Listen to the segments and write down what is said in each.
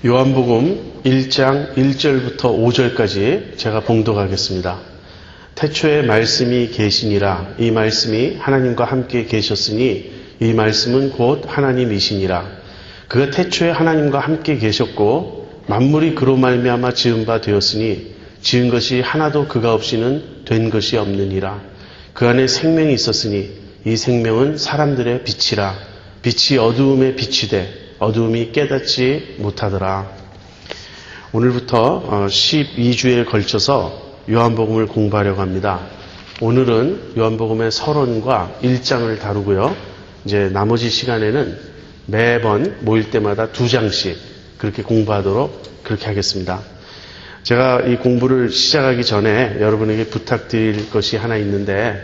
요한복음 1장 1절부터 5절까지 제가 봉독하겠습니다. 태초에 말씀이 계시니라. 이 말씀이 하나님과 함께 계셨으니 이 말씀은 곧 하나님이시니라. 그가 태초에 하나님과 함께 계셨고 만물이 그로 말미암아 지은 바 되었으니 지은 것이 하나도 그가 없이는 된 것이 없느니라. 그 안에 생명이 있었으니 이 생명은 사람들의 빛이라. 빛이 어두움에 비치되 어두움이 깨닫지 못하더라. 오늘부터 12주에 걸쳐서 요한복음을 공부하려고 합니다. 오늘은 요한복음의 서론과 1장을 다루고요. 이제 나머지 시간에는 매번 모일 때마다 2장씩 그렇게 공부하도록 그렇게 하겠습니다. 제가 이 공부를 시작하기 전에 여러분에게 부탁드릴 것이 하나 있는데,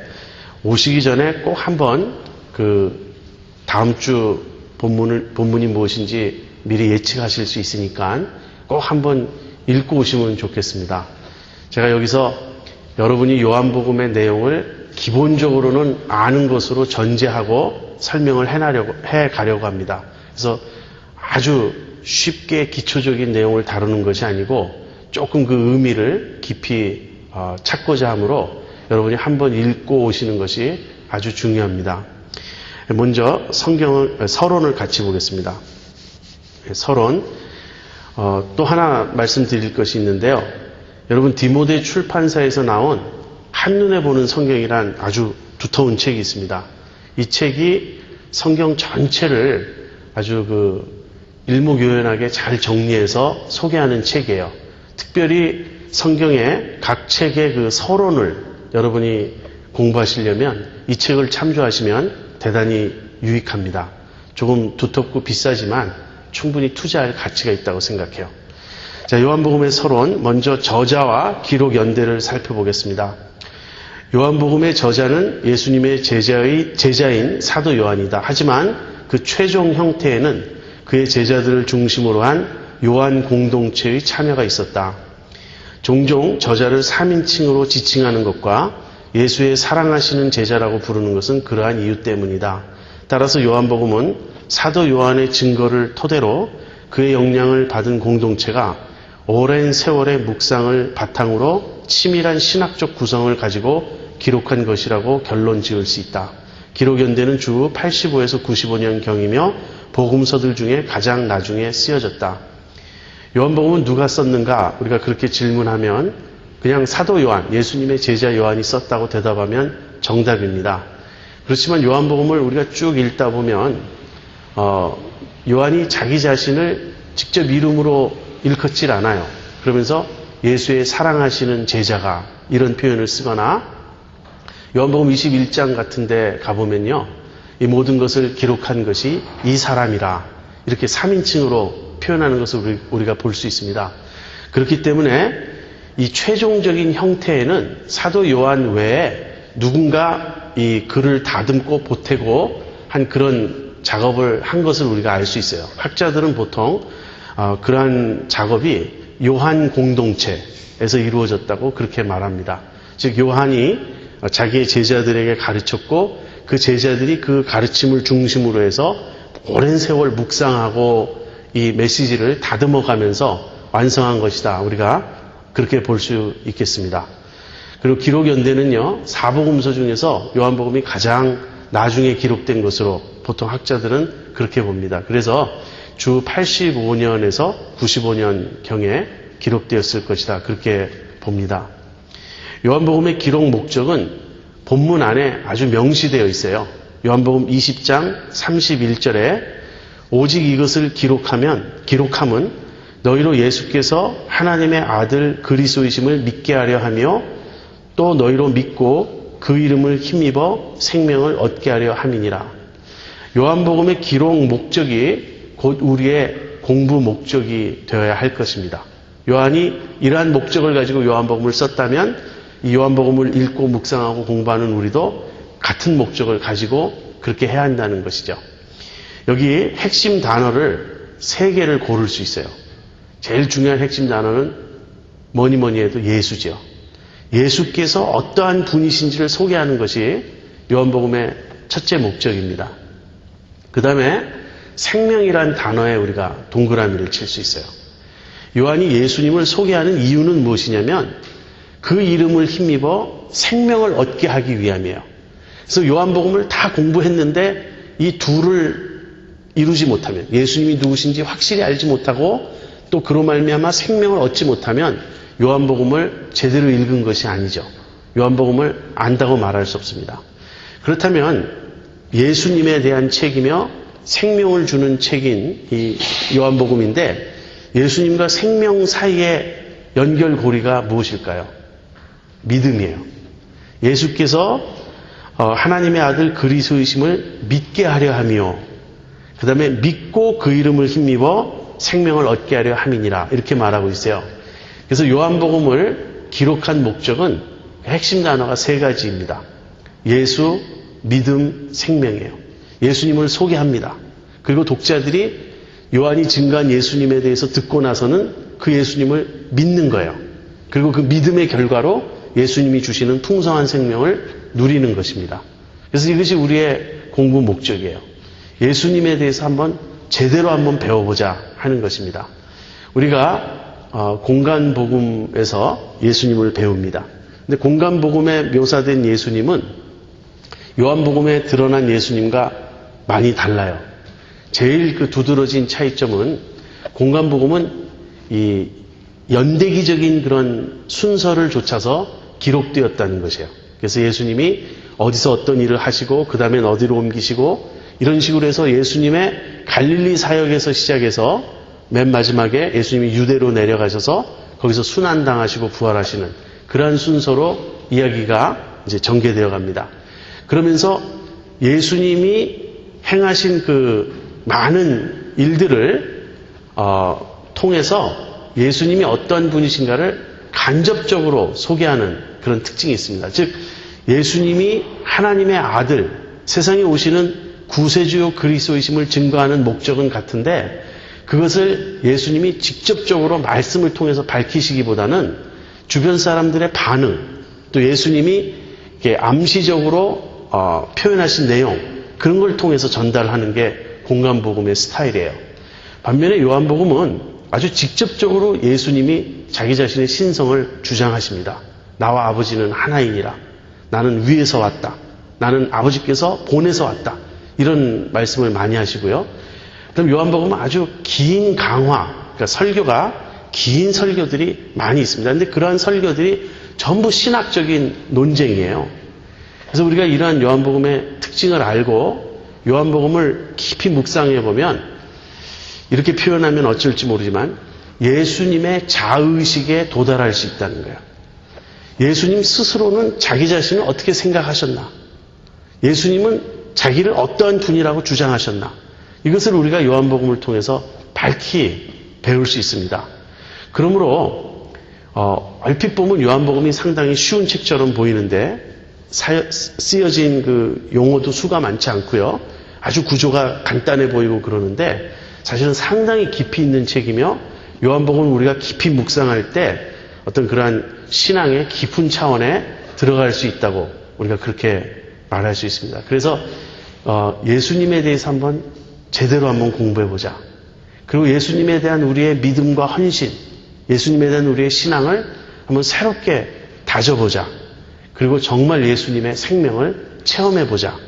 오시기 전에 꼭 한번 다음 주 본문이 무엇인지 미리 예측하실 수 있으니까 꼭 한번 읽고 오시면 좋겠습니다. 제가 여기서 여러분이 요한복음의 내용을 기본적으로는 아는 것으로 전제하고 설명을 해가려고 합니다. 그래서 아주 쉽게 기초적인 내용을 다루는 것이 아니고 조금 그 의미를 깊이 찾고자 하므로 여러분이 한번 읽고 오시는 것이 아주 중요합니다. 먼저 서론을 같이 보겠습니다. 서론. 또 하나 말씀드릴 것이 있는데요. 여러분, 디모데 출판사에서 나온 한눈에 보는 성경이란 아주 두터운 책이 있습니다. 이 책이 성경 전체를 아주 일목요연하게 잘 정리해서 소개하는 책이에요. 특별히 성경의 각 책의 서론을 여러분이 공부하시려면 이 책을 참조하시면 대단히 유익합니다. 조금 두텁고 비싸지만 충분히 투자할 가치가 있다고 생각해요. 자, 요한복음의 서론, 먼저 저자와 기록 연대를 살펴보겠습니다. 요한복음의 저자는 예수님의 제자인 사도 요한이다. 하지만 그 최종 형태에는 그의 제자들을 중심으로 한 요한 공동체의 참여가 있었다. 종종 저자를 3인칭으로 지칭하는 것과 예수의 사랑하시는 제자라고 부르는 것은 그러한 이유 때문이다. 따라서 요한복음은 사도 요한의 증거를 토대로 그의 영향을 받은 공동체가 오랜 세월의 묵상을 바탕으로 치밀한 신학적 구성을 가지고 기록한 것이라고 결론 지을 수 있다. 기록 연대는 주 85에서 95년경이며 복음서들 중에 가장 나중에 쓰여졌다. 요한복음은 누가 썼는가? 우리가 그렇게 질문하면 그냥 사도 요한, 예수님의 제자 요한이 썼다고 대답하면 정답입니다. 그렇지만 요한복음을 우리가 쭉 읽다 보면 요한이 자기 자신을 직접 이름으로 일컫질 않아요. 그러면서 예수의 사랑하시는 제자가 이런 표현을 쓰거나 요한복음 21장 같은 데 가보면요. 이 모든 것을 기록한 것이 이 사람이라 이렇게 3인칭으로 표현하는 것을 우리가 볼 수 있습니다. 그렇기 때문에 이 최종적인 형태에는 사도 요한 외에 누군가 이 글을 다듬고 보태고 한 그런 작업을 한 것을 우리가 알 수 있어요. 학자들은 보통 그러한 작업이 요한 공동체에서 이루어졌다고 그렇게 말합니다. 즉 요한이 자기의 제자들에게 가르쳤고 그 제자들이 그 가르침을 중심으로 해서 오랜 세월 묵상하고 이 메시지를 다듬어가면서 완성한 것이다. 우리가 그렇게 볼 수 있겠습니다. 그리고 기록 연대는요, 사복음서 중에서 요한복음이 가장 나중에 기록된 것으로 보통 학자들은 그렇게 봅니다. 그래서 주 85년에서 95년경에 기록되었을 것이다. 그렇게 봅니다. 요한복음의 기록 목적은 본문 안에 아주 명시되어 있어요. 요한복음 20장 31절에 오직 이것을 기록함은 너희로 예수께서 하나님의 아들 그리스도이심을 믿게 하려 하며 또 너희로 믿고 그 이름을 힘입어 생명을 얻게 하려 함이니라. 요한복음의 기록 목적이 곧 우리의 공부 목적이 되어야 할 것입니다. 요한이 이러한 목적을 가지고 요한복음을 썼다면 이 요한복음을 읽고 묵상하고 공부하는 우리도 같은 목적을 가지고 그렇게 해야 한다는 것이죠. 여기 핵심 단어를 3개를 고를 수 있어요. 제일 중요한 핵심 단어는 뭐니 해도 예수죠. 예수께서 어떠한 분이신지를 소개하는 것이 요한복음의 첫째 목적입니다. 그 다음에 생명이란 단어에 우리가 동그라미를 칠 수 있어요. 요한이 예수님을 소개하는 이유는 무엇이냐면 그 이름을 힘입어 생명을 얻게 하기 위함이에요. 그래서 요한복음을 다 공부했는데 이 둘을 이루지 못하면, 예수님이 누구신지 확실히 알지 못하고 또 그로 말미암아 생명을 얻지 못하면 요한복음을 제대로 읽은 것이 아니죠. 요한복음을 안다고 말할 수 없습니다. 그렇다면 예수님에 대한 책이며 생명을 주는 책인 이 요한복음인데 예수님과 생명 사이의 연결고리가 무엇일까요? 믿음이에요. 예수께서 하나님의 아들 그리스도이심을 믿게 하려 하며 그 다음에 믿고 그 이름을 힘입어 생명을 얻게 하려 함이니라 이렇게 말하고 있어요. 그래서 요한복음을 기록한 목적은 핵심 단어가 세 가지입니다. 예수, 믿음, 생명이에요. 예수님을 소개합니다. 그리고 독자들이 요한이 증거한 예수님에 대해서 듣고 나서는 그 예수님을 믿는 거예요. 그리고 그 믿음의 결과로 예수님이 주시는 풍성한 생명을 누리는 것입니다. 그래서 이것이 우리의 공부 목적이에요. 예수님에 대해서 제대로 한번 배워보자 하는 것입니다. 우리가 공간복음에서 예수님을 배웁니다. 근데 공간복음에 묘사된 예수님은 요한복음에 드러난 예수님과 많이 달라요. 제일 그 두드러진 차이점은 공간복음은 이 연대기적인 그런 순서를 좇아서 기록되었다는 것이에요. 그래서 예수님이 어디서 어떤 일을 하시고 그 다음엔 어디로 옮기시고 이런 식으로 해서 예수님의 갈릴리 사역에서 시작해서 맨 마지막에 예수님이 유대로 내려가셔서 거기서 순환당하시고 부활하시는 그러한 순서로 이야기가 이제 전개되어 갑니다. 그러면서 예수님이 행하신 그 많은 일들을 통해서 예수님이 어떤 분이신가를 간접적으로 소개하는 그런 특징이 있습니다. 즉 예수님이 하나님의 아들, 세상에 오시는 구세주요 그리스도이심을 증거하는 목적은 같은데 그것을 예수님이 직접적으로 말씀을 통해서 밝히시기보다는 주변 사람들의 반응, 또 예수님이 이렇게 암시적으로 표현하신 내용 그런 걸 통해서 전달하는 게 공간복음의 스타일이에요. 반면에 요한복음은 아주 직접적으로 예수님이 자기 자신의 신성을 주장하십니다. 나와 아버지는 하나이니라. 나는 위에서 왔다. 나는 아버지께서 보내서 왔다. 이런 말씀을 많이 하시고요. 그다음 요한복음은 아주 긴 강화, 그러니까 설교가 긴 설교들이 많이 있습니다. 그런데 그러한 설교들이 전부 신학적인 논쟁이에요. 그래서 우리가 이러한 요한복음의 특징을 알고 요한복음을 깊이 묵상해 보면 이렇게 표현하면 어쩔지 모르지만 예수님의 자의식에 도달할 수 있다는 거예요. 예수님 스스로는 자기 자신을 어떻게 생각하셨나? 예수님은 자기를 어떠한 분이라고 주장하셨나? 이것을 우리가 요한복음을 통해서 밝히 배울 수 있습니다. 그러므로 얼핏 보면 요한복음이 상당히 쉬운 책처럼 보이는데 쓰여진 그 용어도 수가 많지 않고요. 아주 구조가 간단해 보이고 그러는데 사실은 상당히 깊이 있는 책이며 요한복음을 우리가 깊이 묵상할 때 어떤 그러한 신앙의 깊은 차원에 들어갈 수 있다고 우리가 그렇게 말할 수 있습니다. 그래서 예수님에 대해서 제대로 한번 공부해보자. 그리고 예수님에 대한 우리의 믿음과 헌신, 예수님에 대한 우리의 신앙을 한번 새롭게 다져보자. 그리고 정말 예수님의 생명을 체험해보자.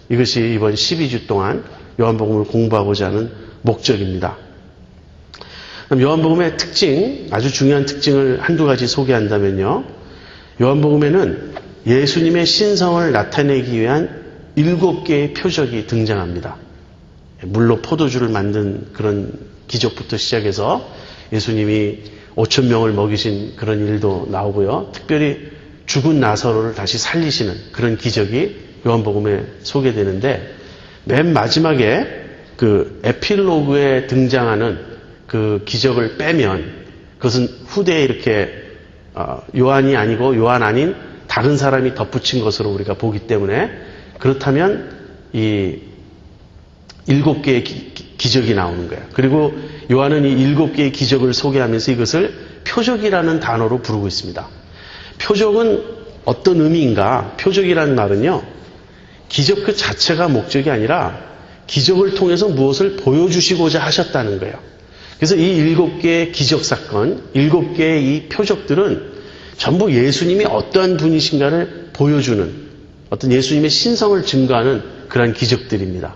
이것이 이번 12주 동안 요한복음을 공부하고자 하는 목적입니다. 요한복음의 특징, 아주 중요한 특징을 한두 가지 소개한다면요. 요한복음에는 예수님의 신성을 나타내기 위한 7개의 표적이 등장합니다. 물로 포도주를 만든 그런 기적부터 시작해서 예수님이 5,000명을 먹이신 그런 일도 나오고요. 특별히 죽은 나사로를 다시 살리시는 그런 기적이 요한복음에 소개되는데 맨 마지막에 그 에필로그에 등장하는 그 기적을 빼면 그것은 후대에 이렇게 요한이 아니고 요한 아닌 다른 사람이 덧붙인 것으로 우리가 보기 때문에 그렇다면 이 7개의 기적이 나오는 거예요. 그리고 요한은 이 7개의 기적을 소개하면서 이것을 표적이라는 단어로 부르고 있습니다. 표적은 어떤 의미인가? 표적이라는 말은요. 기적 그 자체가 목적이 아니라 기적을 통해서 무엇을 보여주시고자 하셨다는 거예요. 그래서 이 7개의 기적 사건, 7개의 이 표적들은 전부 예수님이 어떠한 분이신가를 보여주는 어떤 예수님의 신성을 증거하는 그러한 기적들입니다.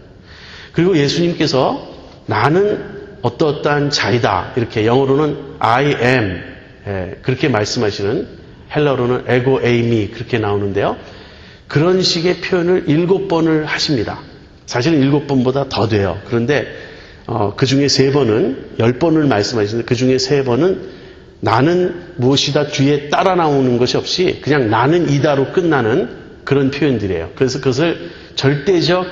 그리고 예수님께서 나는 어떠한 자이다. 이렇게 영어로는 I am 그렇게 말씀하시는, 헬라어로는 에고 에이미 그렇게 나오는데요. 그런 식의 표현을 7번을 하십니다. 사실은 7번보다 더 돼요. 그런데 그 중에 3번은 10번을 말씀하시는데 그 중에 3번은 나는 무엇이다 뒤에 따라 나오는 것이 없이 그냥 나는 이다로 끝나는 그런 표현들이에요. 그래서 그것을 절대적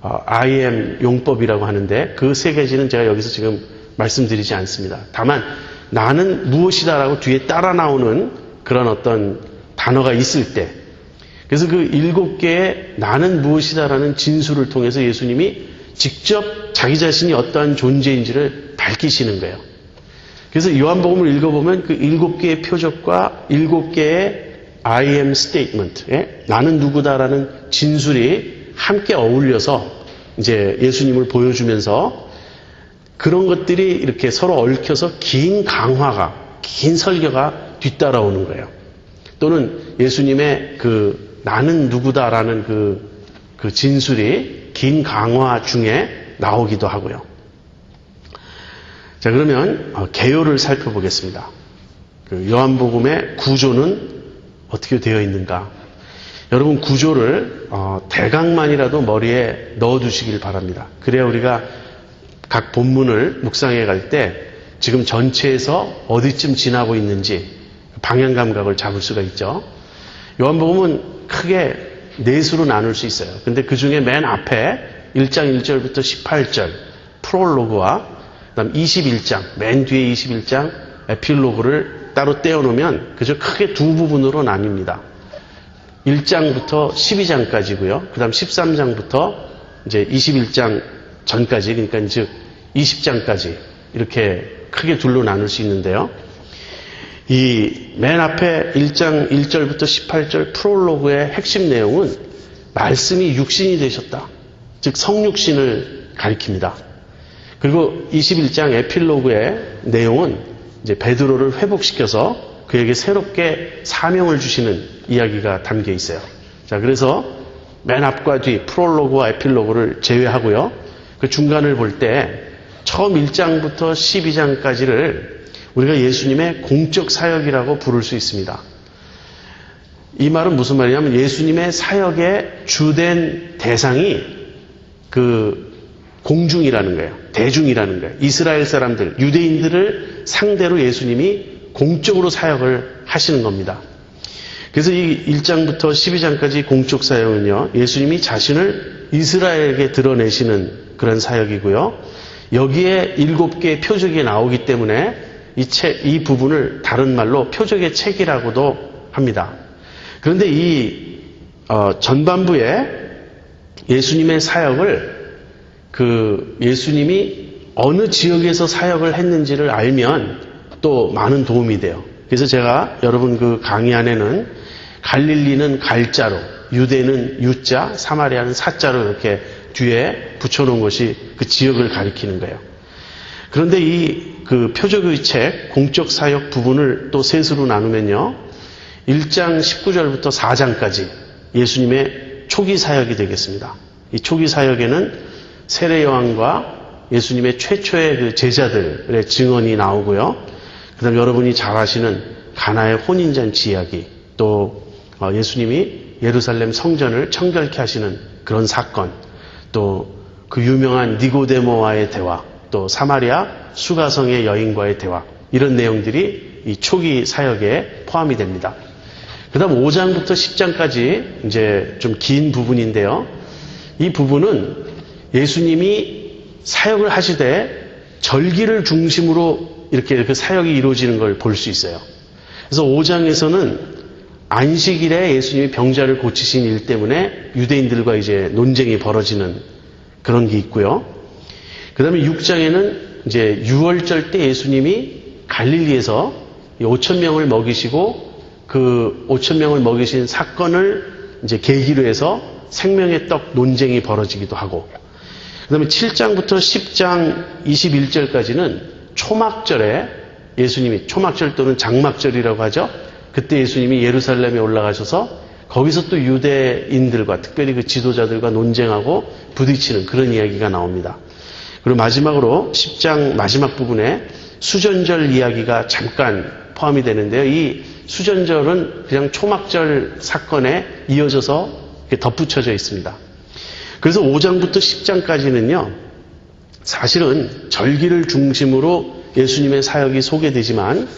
I am 용법이라고 하는데 그 3가지는 제가 여기서 지금 말씀드리지 않습니다. 다만 나는 무엇이다라고 뒤에 따라 나오는 그런 어떤 단어가 있을 때, 그래서 그 7개의 나는 무엇이다라는 진술을 통해서 예수님이 직접 자기 자신이 어떠한 존재인지를 밝히시는 거예요. 그래서 요한복음을 읽어보면 그 7개의 표적과 7개의 I am statement, 나는 누구다라는 진술이 함께 어울려서 이제 예수님을 보여주면서 그런 것들이 이렇게 서로 얽혀서 긴 강화가, 긴 설교가 뒤따라오는 거예요. 또는 예수님의 그 나는 누구다라는 그 진술이 긴 강화 중에 나오기도 하고요. 자, 그러면 개요를 살펴보겠습니다. 그 요한복음의 구조는 어떻게 되어 있는가? 여러분, 구조를 대강만이라도 머리에 넣어두시길 바랍니다. 그래야 우리가 각 본문을 묵상해 갈 때 지금 전체에서 어디쯤 지나고 있는지 방향 감각을 잡을 수가 있죠. 요한복음은 크게 4수로 나눌 수 있어요. 근데 그 중에 맨 앞에 1장 1절부터 18절 프롤로그와 그다음 21장, 맨 뒤에 21장 에필로그를 따로 떼어놓으면 그저 크게 2부분으로 나뉩니다. 1장부터 12장까지고요. 그 다음 13장부터 이제 21장 전까지, 그러니까 즉 20장까지 이렇게 크게 둘로 나눌 수 있는데요. 이 맨 앞에 1장 1절부터 18절 프롤로그의 핵심 내용은 말씀이 육신이 되셨다. 즉 성육신을 가리킵니다. 그리고 21장 에필로그의 내용은 이제 베드로를 회복시켜서 그에게 새롭게 사명을 주시는 이야기가 담겨 있어요. 자, 그래서 맨 앞과 뒤 프롤로그와 에필로그를 제외하고요. 그 중간을 볼 때 처음 1장부터 12장까지를 우리가 예수님의 공적 사역이라고 부를 수 있습니다. 이 말은 무슨 말이냐면 예수님의 사역의 주된 대상이 그 공중이라는 거예요. 대중이라는 거예요. 이스라엘 사람들, 유대인들을 상대로 예수님이 공적으로 사역을 하시는 겁니다. 그래서 이 1장부터 12장까지 공적 사역은요, 예수님이 자신을 이스라엘에게 드러내시는 그런 사역이고요. 여기에 7개의 표적이 나오기 때문에 이 부분을 다른 말로 표적의 책이라고도 합니다. 그런데 이 전반부에 예수님의 사역을 예수님이 어느 지역에서 사역을 했는지를 알면 또 많은 도움이 돼요. 그래서 제가 여러분 그 강의 안에는 갈릴리는 갈자로, 유대는 유자, 사마리아는 사자로 이렇게 뒤에 붙여놓은 것이 그 지역을 가리키는 거예요. 그런데 그 표적의 책, 공적 사역 부분을 또 셋으로 나누면요. 1장 19절부터 4장까지 예수님의 초기 사역이 되겠습니다. 이 초기 사역에는 세례 요한과 예수님의 최초의 그 제자들의 증언이 나오고요. 그 다음에 여러분이 잘 아시는 가나의 혼인잔치 이야기, 또 예수님이 예루살렘 성전을 청결케 하시는 그런 사건, 또 그 유명한 니고데모와의 대화, 또 사마리아 수가성의 여인과의 대화, 이런 내용들이 이 초기 사역에 포함이 됩니다. 그 다음 5장부터 10장까지 이제 좀 긴 부분인데요. 이 부분은 예수님이 사역을 하시되 절기를 중심으로 이렇게 그 사역이 이루어지는 걸 볼 수 있어요. 그래서 5장에서는 안식일에 예수님이 병자를 고치신 일 때문에 유대인들과 이제 논쟁이 벌어지는 그런 게 있고요. 그 다음에 6장에는 이제 유월절 때 예수님이 갈릴리에서 5,000명을 먹이시고 그 5,000명을 먹이신 사건을 이제 계기로 해서 생명의 떡 논쟁이 벌어지기도 하고, 다음에 7장부터 10장 21절까지는 초막절에 예수님이, 초막절 또는 장막절이라고 하죠. 그때 예수님이 예루살렘에 올라가셔서 거기서 또 유대인들과 특별히 그 지도자들과 논쟁하고 부딪히는 그런 이야기가 나옵니다. 그리고 마지막으로 10장 마지막 부분에 수전절 이야기가 잠깐 포함이 되는데요. 이 수전절은 그냥 초막절 사건에 이어져서 덧붙여져 있습니다. 그래서 5장부터 10장까지는요, 사실은 절기를 중심으로 예수님의 사역이 소개되지만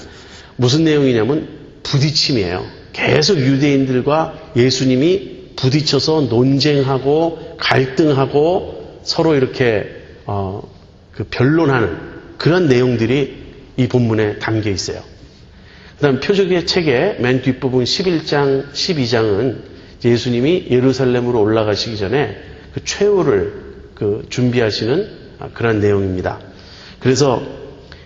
무슨 내용이냐면 부딪힘이에요. 계속 유대인들과 예수님이 부딪혀서 논쟁하고 갈등하고 서로 이렇게 변론하는 그런 내용들이 이 본문에 담겨 있어요. 그 다음 표적의 책의 맨 뒷부분 11장, 12장은 예수님이 예루살렘으로 올라가시기 전에 그 최후를 준비하시는 그런 내용입니다. 그래서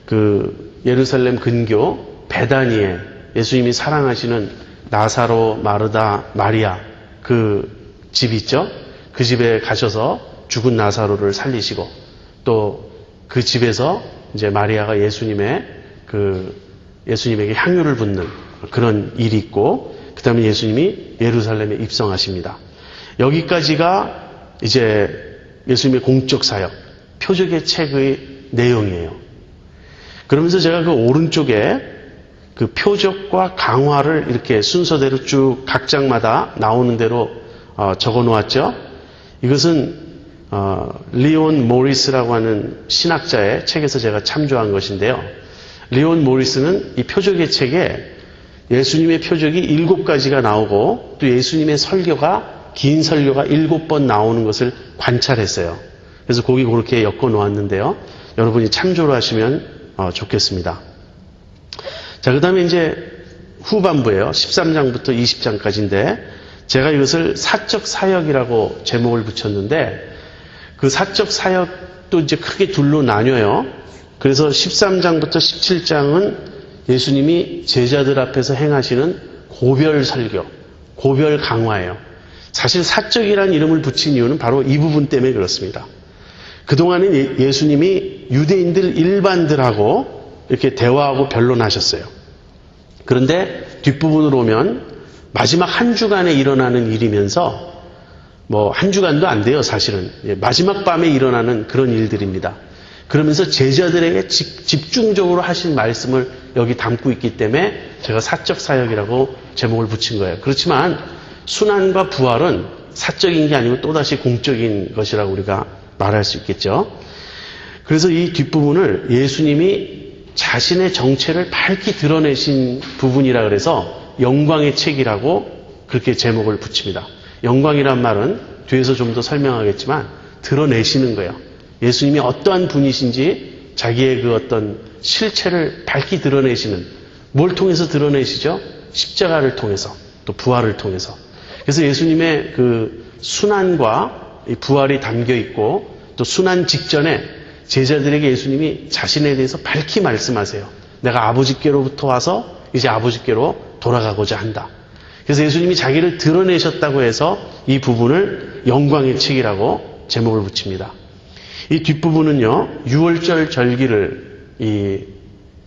그 예루살렘 근교 베다니에 예수님이 사랑하시는 나사로, 마르다, 마리아 그 집 있죠? 그 집에 가셔서 죽은 나사로를 살리시고 또 그 집에서 이제 마리아가 예수님에게 향유를 붓는 그런 일이 있고 그 다음에 예수님이 예루살렘에 입성하십니다. 여기까지가 이제 예수님의 공적 사역, 표적의 책의 내용이에요. 그러면서 제가 그 오른쪽에 그 표적과 강화를 이렇게 순서대로 쭉 각 장마다 나오는 대로 적어 놓았죠. 이것은 리온 모리스라고 하는 신학자의 책에서 제가 참조한 것인데요. 리온 모리스는 이 표적의 책에 예수님의 표적이 7가지가 나오고 또 예수님의 설교가 긴 설교가 7번 나오는 것을 관찰했어요. 그래서 거기 그렇게 엮어 놓았는데요. 여러분이 참조를 하시면 좋겠습니다. 자, 그 다음에 이제 후반부예요. 13장부터 20장까지인데 제가 이것을 사적 사역이라고 제목을 붙였는데 그 사적 사역도 이제 크게 둘로 나뉘어요. 그래서 13장부터 17장은 예수님이 제자들 앞에서 행하시는 고별 설교, 고별 강화예요. 사실 사적이라는 이름을 붙인 이유는 바로 이 부분 때문에 그렇습니다. 그동안은 예수님이 유대인들 일반들하고 이렇게 대화하고 변론하셨어요. 그런데 뒷부분으로 오면 마지막 한 주간에 일어나는 일이면서 한 주간도 안 돼요, 사실은. 마지막 밤에 일어나는 그런 일들입니다. 그러면서 제자들에게 집중적으로 하신 말씀을 여기 담고 있기 때문에 제가 사적 사역이라고 제목을 붙인 거예요. 그렇지만 순환과 부활은 사적인 게 아니고 또다시 공적인 것이라고 우리가 말할 수 있겠죠. 그래서 이 뒷부분을 예수님이 자신의 정체를 밝히 드러내신 부분이라 그래서 영광의 책이라고 그렇게 제목을 붙입니다. 영광이란 말은 뒤에서 좀 더 설명하겠지만 드러내시는 거예요. 예수님이 어떠한 분이신지 자기의 그 어떤 실체를 밝히 드러내시는, 뭘 통해서 드러내시죠? 십자가를 통해서, 또 부활을 통해서. 그래서 예수님의 그 순환과 부활이 담겨 있고 또 순환 직전에 제자들에게 예수님이 자신에 대해서 밝히 말씀하세요. 내가 아버지께로부터 와서 이제 아버지께로 돌아가고자 한다. 그래서 예수님이 자기를 드러내셨다고 해서 이 부분을 영광의 책이라고 제목을 붙입니다. 이 뒷부분은요, 6월절 절기를, 이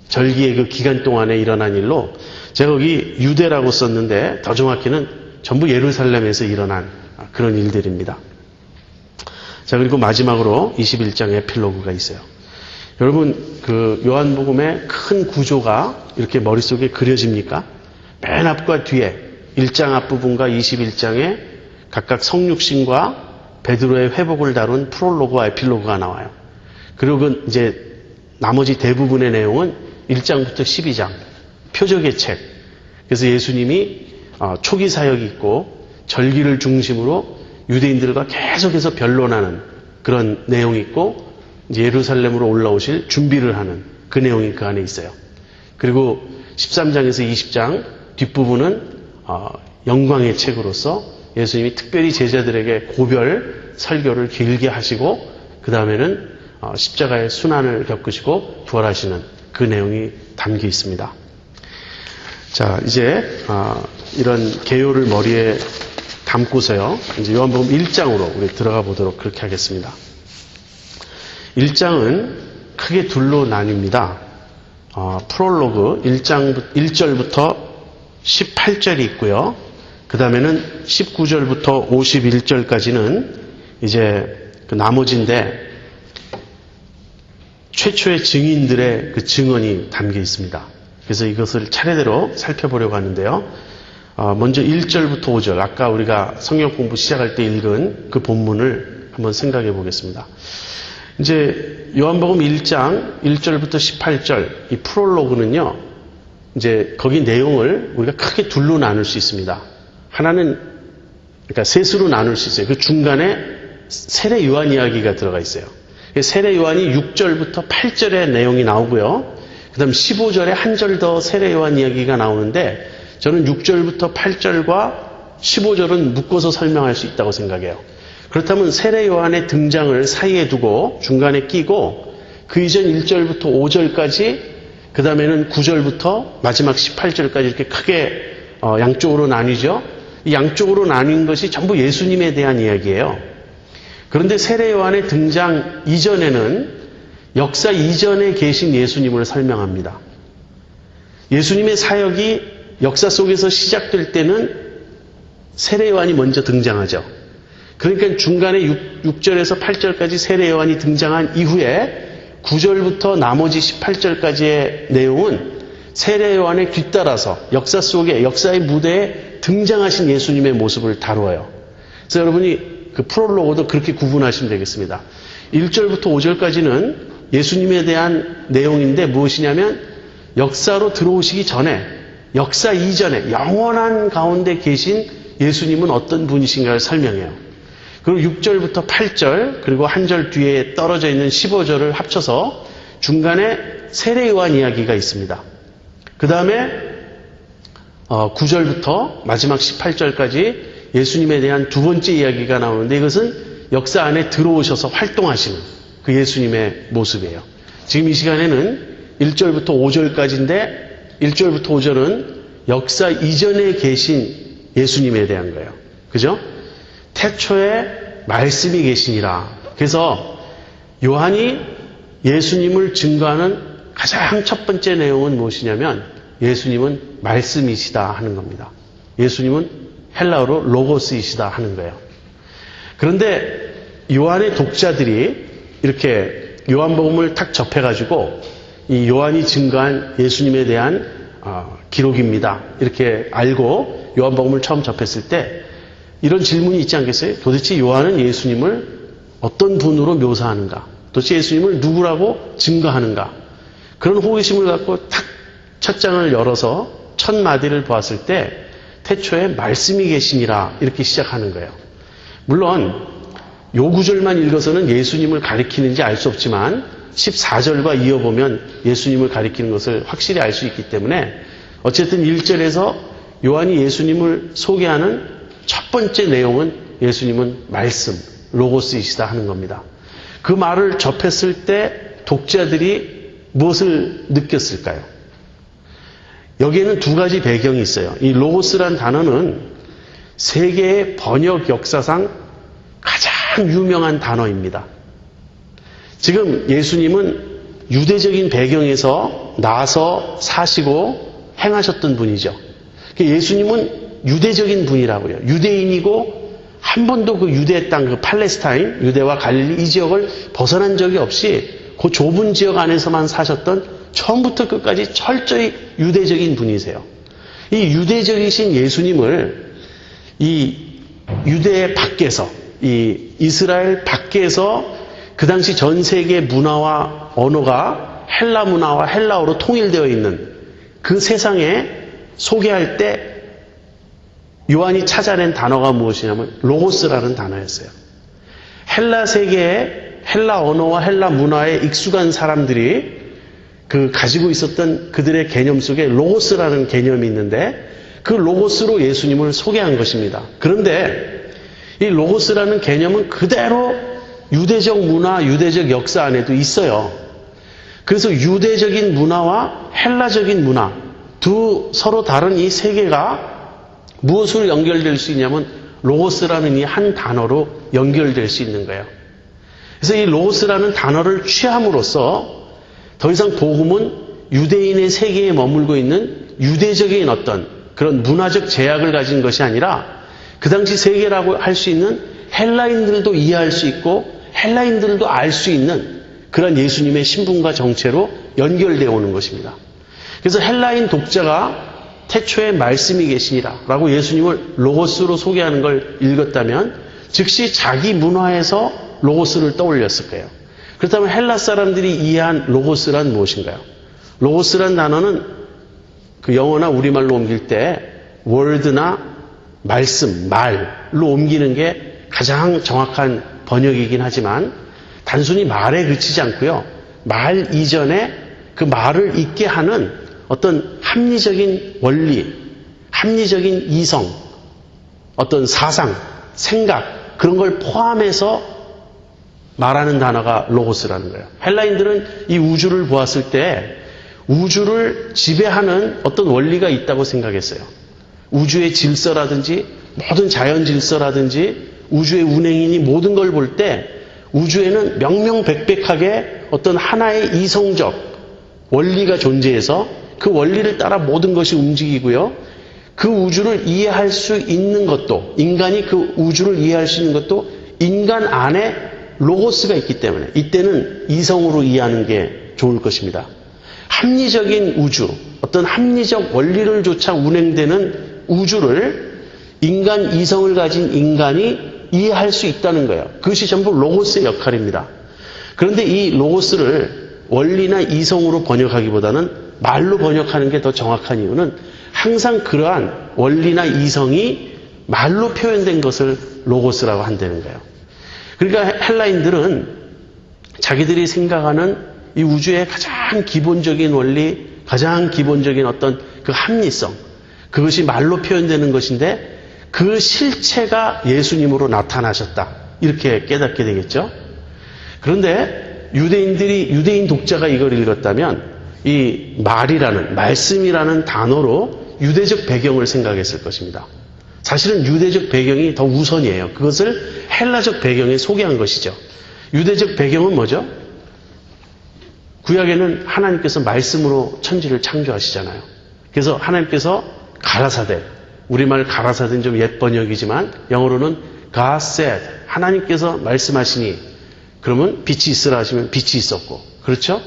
절기의 그 기간 동안에 일어난 일로 제가 여기 유대라고 썼는데 더 정확히는 전부 예루살렘에서 일어난 그런 일들입니다. 자, 그리고 마지막으로 21장 에필로그가 있어요. 여러분, 그 요한복음의 큰 구조가 이렇게 머릿속에 그려집니까? 맨 앞과 뒤에 1장 앞부분과 21장에 각각 성육신과 베드로의 회복을 다룬 프롤로그와 에필로그가 나와요. 그리고 이제 나머지 대부분의 내용은 1장부터 12장, 표적의 책. 그래서 예수님이 초기 사역이 있고 절기를 중심으로 유대인들과 계속해서 변론하는 그런 내용이 있고 이제 예루살렘으로 올라오실 준비를 하는 그 내용이 그 안에 있어요. 그리고 13장에서 20장 뒷부분은 영광의 책으로서 예수님이 특별히 제자들에게 고별 설교를 길게 하시고 그 다음에는 십자가의 순환을 겪으시고 부활하시는 그 내용이 담겨 있습니다. 자, 이제 이런 개요를 머리에 담고서요, 이제 요한복음 1장으로 우리 들어가 보도록 그렇게 하겠습니다. 1장은 크게 둘로 나뉩니다. 프롤로그 1절부터 18절이 있고요. 그 다음에는 19절부터 51절까지는 이제 그 나머지인데 최초의 증인들의 그 증언이 담겨 있습니다. 그래서 이것을 차례대로 살펴보려고 하는데요. 먼저 1절부터 5절, 아까 우리가 성경 공부 시작할 때 읽은 그 본문을 한번 생각해 보겠습니다. 이제 요한복음 1장 1절부터 18절 이 프롤로그는요, 이제 거기 내용을 우리가 크게 둘로 나눌 수 있습니다. 하나는 그러니까 셋으로 나눌 수 있어요. 그 중간에 세례 요한 이야기가 들어가 있어요. 세례 요한이 6절부터 8절의 내용이 나오고요. 그 다음 15절에 한 절 더 세례 요한 이야기가 나오는데 저는 6절부터 8절과 15절은 묶어서 설명할 수 있다고 생각해요. 그렇다면 세례 요한의 등장을 사이에 두고 중간에 끼고 그 이전 1절부터 5절까지 그 다음에는 9절부터 마지막 18절까지 이렇게 크게 양쪽으로 나뉘죠. 이 양쪽으로 나뉜 것이 전부 예수님에 대한 이야기예요. 그런데 세례 요한의 등장 이전에는 역사 이전에 계신 예수님을 설명합니다. 예수님의 사역이 역사 속에서 시작될 때는 세례 요한이 먼저 등장하죠. 그러니까 중간에 6절에서 8절까지 세례 요한이 등장한 이후에 9절부터 나머지 18절까지의 내용은 세례 요한에 뒤따라서 역사 속에 역사의 무대에 등장하신 예수님의 모습을 다루어요. 그래서 여러분이 그 프롤로그도 그렇게 구분하시면 되겠습니다. 1절부터 5절까지는 예수님에 대한 내용인데 무엇이냐면 역사로 들어오시기 전에 역사 이전에 영원한 가운데 계신 예수님은 어떤 분이신가를 설명해요. 그리고 6절부터 8절 그리고 한 절 뒤에 떨어져 있는 15절을 합쳐서 중간에 세례 요한 이야기가 있습니다. 그 다음에 9절부터 마지막 18절까지 예수님에 대한 두 번째 이야기가 나오는데 이것은 역사 안에 들어오셔서 활동하시는 그 예수님의 모습이에요. 지금 이 시간에는 1절부터 5절까지인데 1절부터 5절은 역사 이전에 계신 예수님에 대한 거예요. 그죠? 태초에 말씀이 계시니라. 그래서 요한이 예수님을 증거하는 가장 첫 번째 내용은 무엇이냐면 예수님은 말씀이시다 하는 겁니다. 예수님은 헬라어로 로고스이시다 하는 거예요. 그런데 요한의 독자들이 이렇게 요한복음을 탁 접해가지고 이 요한이 증거한 예수님에 대한 기록입니다. 이렇게 알고 요한복음을 처음 접했을 때 이런 질문이 있지 않겠어요? 도대체 요한은 예수님을 어떤 분으로 묘사하는가? 도대체 예수님을 누구라고 증거하는가? 그런 호기심을 갖고 탁 첫 장을 열어서 첫 마디를 보았을 때 태초에 말씀이 계시니라 이렇게 시작하는 거예요. 물론 요 구절만 읽어서는 예수님을 가리키는지 알 수 없지만 14절과 이어보면 예수님을 가리키는 것을 확실히 알 수 있기 때문에 어쨌든 1절에서 요한이 예수님을 소개하는 첫 번째 내용은 예수님은 말씀, 로고스이시다 하는 겁니다. 그 말을 접했을 때 독자들이 무엇을 느꼈을까요? 여기에는 두 가지 배경이 있어요. 이 로고스란 단어는 세계의 번역 역사상 가장 유명한 단어입니다. 지금 예수님은 유대적인 배경에서 나서 사시고 행하셨던 분이죠. 예수님은 유대적인 분이라고요. 유대인이고 한 번도 그 유대 땅, 그 팔레스타인, 유대와 갈릴리 이 지역을 벗어난 적이 없이 그 좁은 지역 안에서만 사셨던 처음부터 끝까지 철저히 유대적인 분이세요. 이 유대적이신 예수님을 이 유대 밖에서, 이 이스라엘 밖에서 그 당시 전 세계 문화와 언어가 헬라 문화와 헬라어로 통일되어 있는 그 세상에 소개할 때 요한이 찾아낸 단어가 무엇이냐면 로고스라는 단어였어요. 헬라 세계에 헬라 언어와 헬라 문화에 익숙한 사람들이 그 가지고 있었던 그들의 개념 속에 로고스라는 개념이 있는데 그 로고스로 예수님을 소개한 것입니다. 그런데 이 로고스라는 개념은 그대로 유대적 문화, 유대적 역사 안에도 있어요. 그래서 유대적인 문화와 헬라적인 문화, 두 서로 다른 이 세계가 무엇으로 연결될 수 있냐면 로고스라는 이 한 단어로 연결될 수 있는 거예요. 그래서 이 로고스라는 단어를 취함으로써 더 이상 복음은 유대인의 세계에 머물고 있는 유대적인 어떤 그런 문화적 제약을 가진 것이 아니라 그 당시 세계라고 할 수 있는 헬라인들도 이해할 수 있고 헬라인들도 알 수 있는 그런 예수님의 신분과 정체로 연결되어 오는 것입니다. 그래서 헬라인 독자가 태초에 말씀이 계시니라 라고 예수님을 로고스로 소개하는 걸 읽었다면 즉시 자기 문화에서 로고스를 떠올렸을 거예요. 그렇다면 헬라 사람들이 이해한 로고스란 무엇인가요? 로고스란 단어는 그 영어나 우리말로 옮길 때 word나 말씀, 말로 옮기는 게 가장 정확한 번역이긴 하지만 단순히 말에 그치지 않고요. 말 이전에 그 말을 있게 하는 어떤 합리적인 원리, 합리적인 이성, 어떤 사상, 생각 그런 걸 포함해서 말하는 단어가 로고스라는 거예요. 헬라인들은 이 우주를 보았을 때 우주를 지배하는 어떤 원리가 있다고 생각했어요. 우주의 질서라든지 모든 자연 질서라든지 우주의 운행이니 모든 걸 볼 때 우주에는 명명백백하게 어떤 하나의 이성적 원리가 존재해서 그 원리를 따라 모든 것이 움직이고요. 그 우주를 이해할 수 있는 것도 인간이 그 우주를 이해할 수 있는 것도 인간 안에 로고스가 있기 때문에 이때는 이성으로 이해하는 게 좋을 것입니다. 합리적인 우주, 어떤 합리적 원리를 조차 운행되는 우주를 인간 이성을 가진 인간이 이해할 수 있다는 거예요. 그것이 전부 로고스의 역할입니다. 그런데 이 로고스를 원리나 이성으로 번역하기보다는 말로 번역하는 게 더 정확한 이유는 항상 그러한 원리나 이성이 말로 표현된 것을 로고스라고 한다는 거예요. 그러니까 헬라인들은 자기들이 생각하는 이 우주의 가장 기본적인 원리, 가장 기본적인 어떤 그 합리성, 그것이 말로 표현되는 것인데 그 실체가 예수님으로 나타나셨다. 이렇게 깨닫게 되겠죠. 그런데 유대인 독자가 이걸 읽었다면 이 말이라는, 말씀이라는 단어로 유대적 배경을 생각했을 것입니다. 사실은 유대적 배경이 더 우선이에요. 그것을 헬라적 배경에 소개한 것이죠. 유대적 배경은 뭐죠? 구약에는 하나님께서 말씀으로 천지를 창조하시잖아요. 그래서 하나님께서 가라사대, 우리말 가라사대는 좀 옛 번역이지만 영어로는 God said, 하나님께서 말씀하시니 그러면 빛이 있으라 하시면 빛이 있었고, 그렇죠?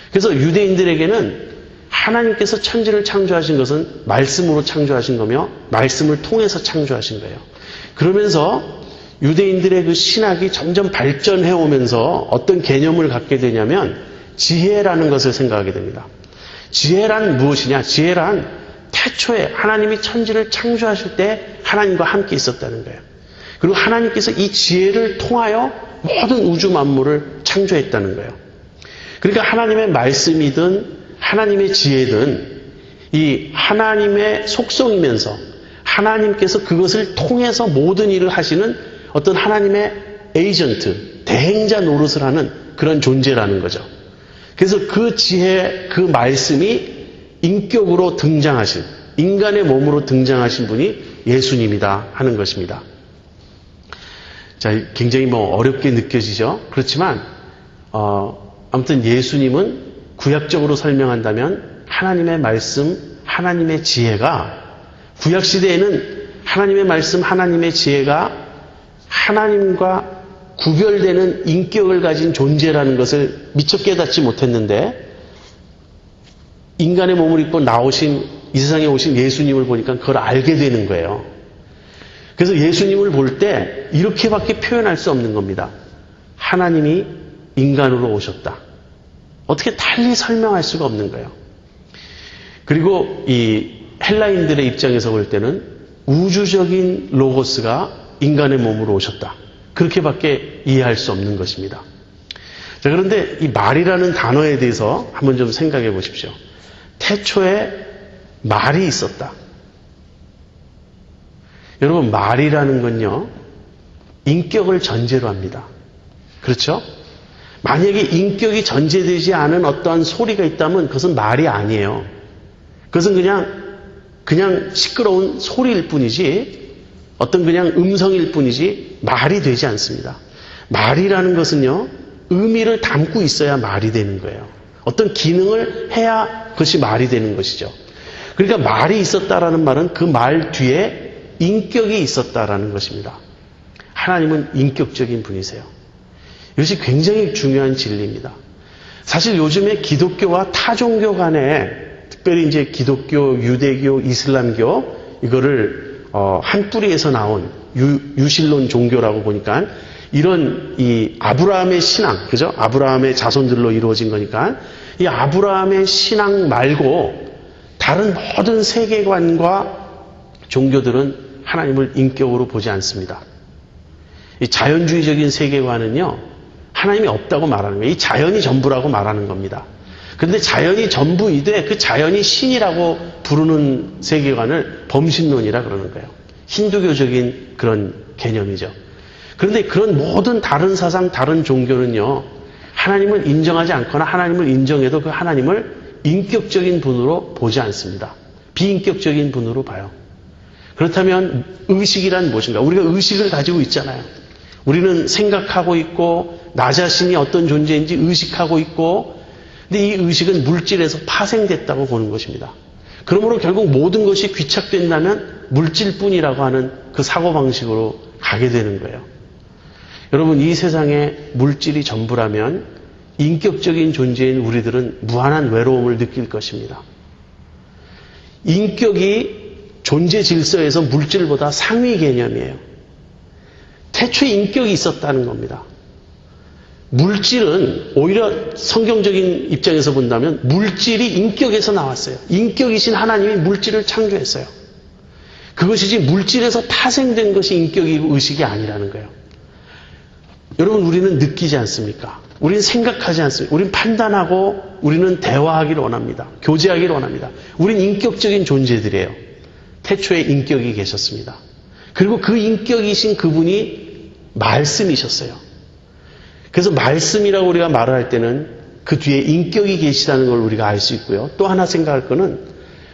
그래서 유대인들에게는 하나님께서 천지를 창조하신 것은 말씀으로 창조하신 거며 말씀을 통해서 창조하신 거예요. 그러면서 유대인들의 그 신학이 점점 발전해 오면서 어떤 개념을 갖게 되냐면 지혜라는 것을 생각하게 됩니다. 지혜란 무엇이냐? 지혜란 태초에 하나님이 천지를 창조하실 때 하나님과 함께 있었다는 거예요. 그리고 하나님께서 이 지혜를 통하여 모든 우주 만물을 창조했다는 거예요. 그러니까 하나님의 말씀이든 하나님의 지혜든 이 하나님의 속성이면서 하나님께서 그것을 통해서 모든 일을 하시는 어떤 하나님의 에이전트, 대행자 노릇을 하는 그런 존재라는 거죠. 그래서 그 지혜, 그 말씀이 인격으로 등장하신, 인간의 몸으로 등장하신 분이 예수님이다 하는 것입니다. 자, 굉장히 어렵게 느껴지죠? 그렇지만, 아무튼 예수님은 구약적으로 설명한다면 하나님의 말씀, 하나님의 지혜가 구약시대에는 하나님의 말씀, 하나님의 지혜가 하나님과 구별되는 인격을 가진 존재라는 것을 미처 깨닫지 못했는데 인간의 몸을 입고 나오신 이 세상에 오신 예수님을 보니까 그걸 알게 되는 거예요. 그래서 예수님을 볼 때 이렇게밖에 표현할 수 없는 겁니다. 하나님이 인간으로 오셨다. 어떻게 달리 설명할 수가 없는 거예요. 그리고 이 헬라인들의 입장에서 볼 때는 우주적인 로고스가 인간의 몸으로 오셨다. 그렇게밖에 이해할 수 없는 것입니다. 자, 그런데 이 말이라는 단어에 대해서 한번 좀 생각해 보십시오. 태초에 말이 있었다. 여러분, 말이라는 건요, 인격을 전제로 합니다. 그렇죠? 만약에 인격이 전제되지 않은 어떠한 소리가 있다면 그것은 말이 아니에요. 그것은 그냥 시끄러운 소리일 뿐이지, 어떤 그냥 음성일 뿐이지 말이 되지 않습니다. 말이라는 것은요, 의미를 담고 있어야 말이 되는 거예요. 어떤 기능을 해야 그것이 말이 되는 것이죠. 그러니까 말이 있었다라는 말은 그 말 뒤에 인격이 있었다라는 것입니다. 하나님은 인격적인 분이세요. 이것이 굉장히 중요한 진리입니다. 사실 요즘에 기독교와 타 종교 간에, 특별히 이제 기독교, 유대교, 이슬람교, 이거를 한 뿌리에서 나온 유실론 종교라고 보니까 이런 이 아브라함의 신앙, 그죠? 아브라함의 자손들로 이루어진 거니까 이 아브라함의 신앙 말고 다른 모든 세계관과 종교들은 하나님을 인격으로 보지 않습니다. 이 자연주의적인 세계관은요, 하나님이 없다고 말하는 거예요. 이 자연이 전부라고 말하는 겁니다. 그런데 자연이 전부이되 그 자연이 신이라고 부르는 세계관을 범신론이라 그러는 거예요. 힌두교적인 그런 개념이죠. 그런데 그런 모든 다른 사상, 다른 종교는요, 하나님을 인정하지 않거나 하나님을 인정해도 그 하나님을 인격적인 분으로 보지 않습니다. 비인격적인 분으로 봐요. 그렇다면 의식이란 무엇인가? 우리가 의식을 가지고 있잖아요. 우리는 생각하고 있고 나 자신이 어떤 존재인지 의식하고 있고, 근데 이 의식은 물질에서 파생됐다고 보는 것입니다. 그러므로 결국 모든 것이 귀착된다면 물질뿐이라고 하는 그 사고방식으로 가게 되는 거예요. 여러분, 이 세상에 물질이 전부라면 인격적인 존재인 우리들은 무한한 외로움을 느낄 것입니다. 인격이 존재 질서에서 물질보다 상위 개념이에요. 태초에 인격이 있었다는 겁니다. 물질은 오히려 성경적인 입장에서 본다면 물질이 인격에서 나왔어요. 인격이신 하나님이 물질을 창조했어요. 그것이지 물질에서 파생된 것이 인격이고 의식이 아니라는 거예요. 여러분, 우리는 느끼지 않습니까? 우리는 생각하지 않습니까? 우리는 판단하고 우리는 대화하기를 원합니다. 교제하기를 원합니다. 우리는 인격적인 존재들이에요. 태초에 인격이 계셨습니다. 그리고 그 인격이신 그분이 말씀이셨어요. 그래서 말씀이라고 우리가 말을 할 때는 그 뒤에 인격이 계시다는 걸 우리가 알 수 있고요. 또 하나 생각할 거는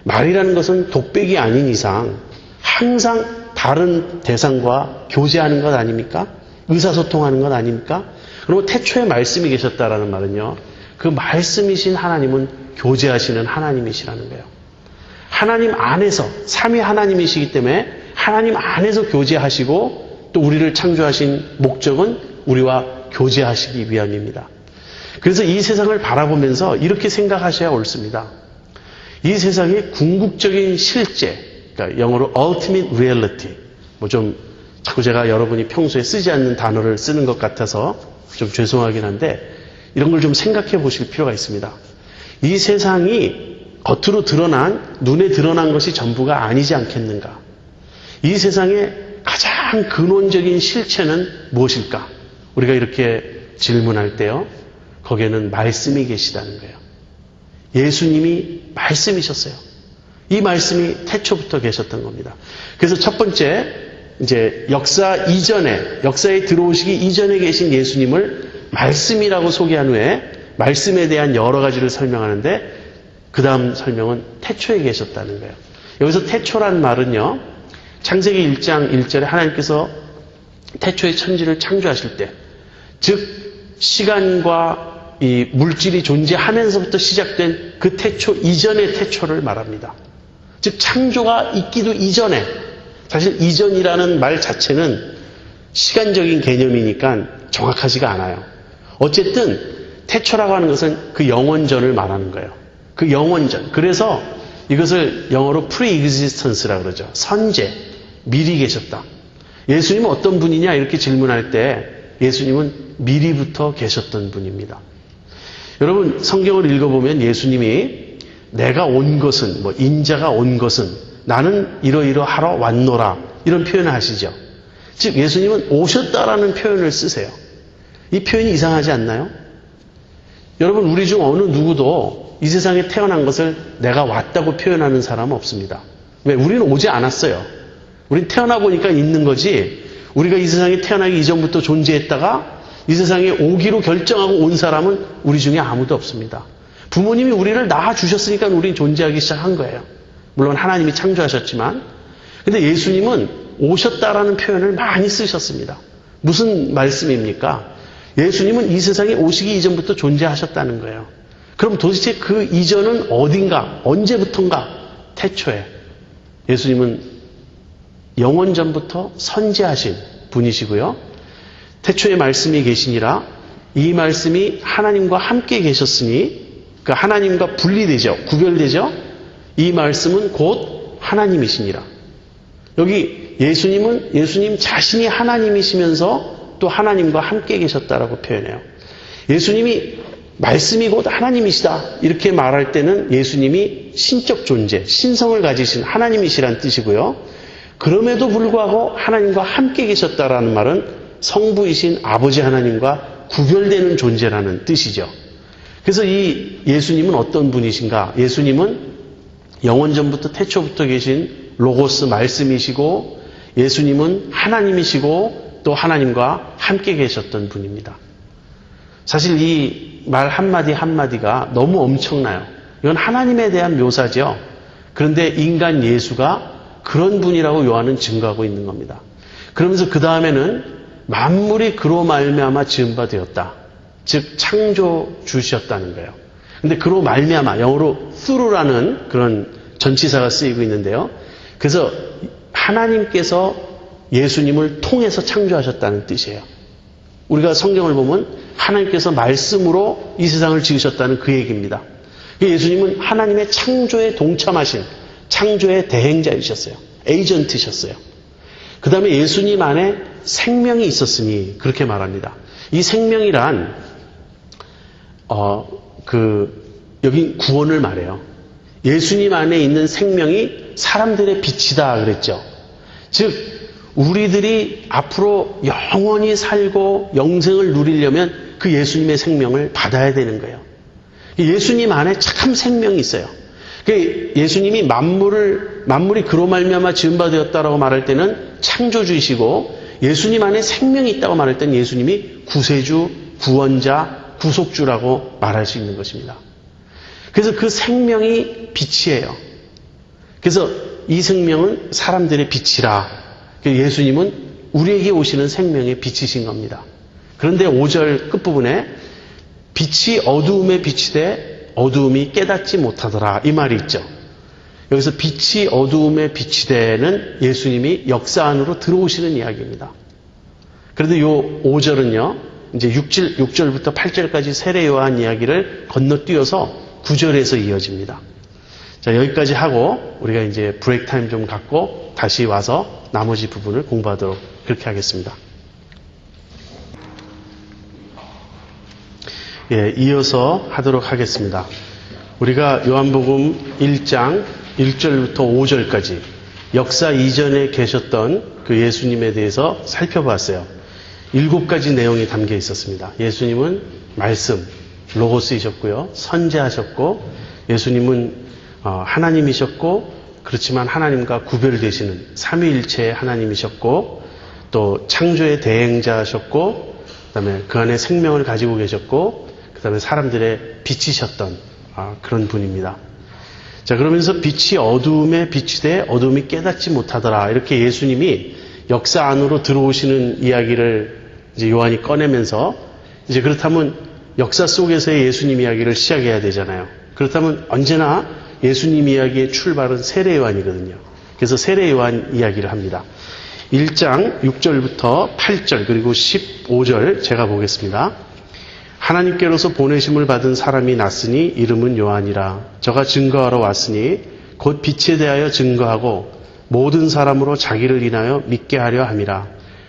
말이라는 것은 독백이 아닌 이상 항상 다른 대상과 교제하는 것 아닙니까? 의사소통하는 것 아닙니까? 그리고 태초에 말씀이 계셨다라는 말은요, 그 말씀이신 하나님은 교제하시는 하나님이시라는 거예요. 하나님 안에서, 삼위 하나님이시기 때문에 하나님 안에서 교제하시고 또 우리를 창조하신 목적은 우리와 교제하시기 위함입니다. 그래서 이 세상을 바라보면서 이렇게 생각하셔야 옳습니다. 이 세상의 궁극적인 실제, 그러니까 영어로 ultimate reality, 자꾸 제가 여러분이 평소에 쓰지 않는 단어를 쓰는 것 같아서 좀 죄송하긴 한데 이런 걸 좀 생각해 보실 필요가 있습니다. 이 세상이 겉으로 드러난, 눈에 드러난 것이 전부가 아니지 않겠는가? 이 세상의 가장 근원적인 실체는 무엇일까? 우리가 이렇게 질문할 때요, 거기에는 말씀이 계시다는 거예요. 예수님이 말씀이셨어요. 이 말씀이 태초부터 계셨던 겁니다. 그래서 첫 번째, 이제 역사 이전에, 역사에 들어오시기 이전에 계신 예수님을 말씀이라고 소개한 후에 말씀에 대한 여러 가지를 설명하는데 그 다음 설명은 태초에 계셨다는 거예요. 여기서 태초란 말은요, 창세기 1장 1절에 하나님께서 태초에 천지를 창조하실 때, 즉 시간과 이 물질이 존재하면서부터 시작된 그 태초 이전의 태초를 말합니다. 즉 창조가 있기도 이전에, 사실 이전이라는 말 자체는 시간적인 개념이니까 정확하지가 않아요. 어쨌든 태초라고 하는 것은 그 영원전을 말하는 거예요. 그 영원전. 그래서 이것을 영어로 pre-existence라고 그러죠. 선제, 미리 계셨다. 예수님은 어떤 분이냐 이렇게 질문할 때 예수님은 미리부터 계셨던 분입니다. 여러분, 성경을 읽어보면 예수님이 내가 온 것은, 인자가 온 것은 나는 이러이러하러 왔노라, 이런 표현을 하시죠. 즉 예수님은 오셨다라는 표현을 쓰세요. 이 표현이 이상하지 않나요? 여러분, 우리 중 어느 누구도 이 세상에 태어난 것을 내가 왔다고 표현하는 사람은 없습니다. 왜? 우리는 오지 않았어요. 우린 태어나 보니까 있는 거지, 우리가 이 세상에 태어나기 이전부터 존재했다가 이 세상에 오기로 결정하고 온 사람은 우리 중에 아무도 없습니다. 부모님이 우리를 낳아주셨으니까 우린 존재하기 시작한 거예요. 물론 하나님이 창조하셨지만. 근데 예수님은 오셨다라는 표현을 많이 쓰셨습니다. 무슨 말씀입니까? 예수님은 이 세상에 오시기 이전부터 존재하셨다는 거예요. 그럼 도대체 그 이전은 어딘가, 언제부턴가? 태초에. 예수님은 영원 전부터 선지하신 분이시고요. 태초에 말씀이 계시니라 이 말씀이 하나님과 함께 계셨으니 그 하나님과 분리되죠. 구별되죠. 이 말씀은 곧 하나님이시니라. 여기 예수님은 예수님 자신이 하나님이시면서 또 하나님과 함께 계셨다라고 표현해요. 예수님이 말씀이 곧 하나님이시다 이렇게 말할 때는 예수님이 신적 존재, 신성을 가지신 하나님이시란 뜻이고요. 그럼에도 불구하고 하나님과 함께 계셨다라는 말은 성부이신 아버지 하나님과 구별되는 존재라는 뜻이죠. 그래서 이 예수님은 어떤 분이신가? 예수님은 영원 전부터 태초부터 계신 로고스 말씀이시고 예수님은 하나님이시고 또 하나님과 함께 계셨던 분입니다. 사실 이 말 한마디 한마디가 너무 엄청나요. 이건 하나님에 대한 묘사죠. 그런데 인간 예수가 그런 분이라고 요한은 증거하고 있는 겁니다. 그러면서 그 다음에는 만물이 그로 말미암아 지은 바 되었다. 즉 창조주셨다는 거예요. 근데 그로 말미암아 영어로 through라는 그런 전치사가 쓰이고 있는데요. 그래서 하나님께서 예수님을 통해서 창조하셨다는 뜻이에요. 우리가 성경을 보면 하나님께서 말씀으로 이 세상을 지으셨다는 그 얘기입니다. 예수님은 하나님의 창조에 동참하신 창조의 대행자이셨어요. 에이전트셨어요. 그 다음에 예수님 안에 생명이 있었으니 그렇게 말합니다. 이 생명이란 여기 구원을 말해요. 예수님 안에 있는 생명이 사람들의 빛이다 그랬죠. 즉 우리들이 앞으로 영원히 살고 영생을 누리려면 그 예수님의 생명을 받아야 되는 거예요. 예수님 안에 참 생명이 있어요. 예수님이 만물이 그로 말미암아 지은 바 되었다라고 말할 때는 창조주이시고 예수님 안에 생명이 있다고 말할 때는 예수님이 구세주, 구원자, 구속주라고 말할 수 있는 것입니다. 그래서 그 생명이 빛이에요. 그래서 이 생명은 사람들의 빛이라. 예수님은 우리에게 오시는 생명의 빛이신 겁니다. 그런데 5절 끝부분에 빛이 어두움에 비치되 어두움이 깨닫지 못하더라 이 말이 있죠. 여기서 빛이 어두움에 비치되는 예수님이 역사 안으로 들어오시는 이야기입니다. 그런데 요 5절은요. 이제 6절부터 8절까지 세례 요한 이야기를 건너뛰어서 9절에서 이어집니다. 자, 여기까지 하고 우리가 이제 브레이크 타임 좀 갖고 다시 와서 나머지 부분을 공부하도록 그렇게 하겠습니다. 예, 이어서 하도록 하겠습니다. 우리가 요한복음 1장 1절부터 5절까지 역사 이전에 계셨던 그 예수님에 대해서 살펴봤어요. 7가지 내용이 담겨 있었습니다. 예수님은 말씀, 로고스이셨고요. 선지하셨고 예수님은 하나님이셨고 그렇지만 하나님과 구별되시는 삼위일체의 하나님이셨고 또 창조의 대행자셨고 그다음에 그 안에 생명을 가지고 계셨고 그다음에 사람들의 빛이셨던 그런 분입니다. 자, 그러면서 빛이 어두움에 비치되 어두움이 깨닫지 못하더라. 이렇게 예수님이 역사 안으로 들어오시는 이야기를 이제 요한이 꺼내면서 이제 그렇다면 역사 속에서의 예수님 이야기를 시작해야 되잖아요. 그렇다면 언제나 예수님 이야기의 출발은 세례 요한이거든요. 그래서 세례 요한 이야기를 합니다. 1장 6절부터 8절 그리고 15절 제가 보겠습니다. 하나님께로서 보내심을 받은 사람이 났으니 이름은 요한이라. 저가 증거하러 왔으니 곧 빛에 대하여 증거하고 모든 사람으로 자기를 인하여 믿게 하려 함이라.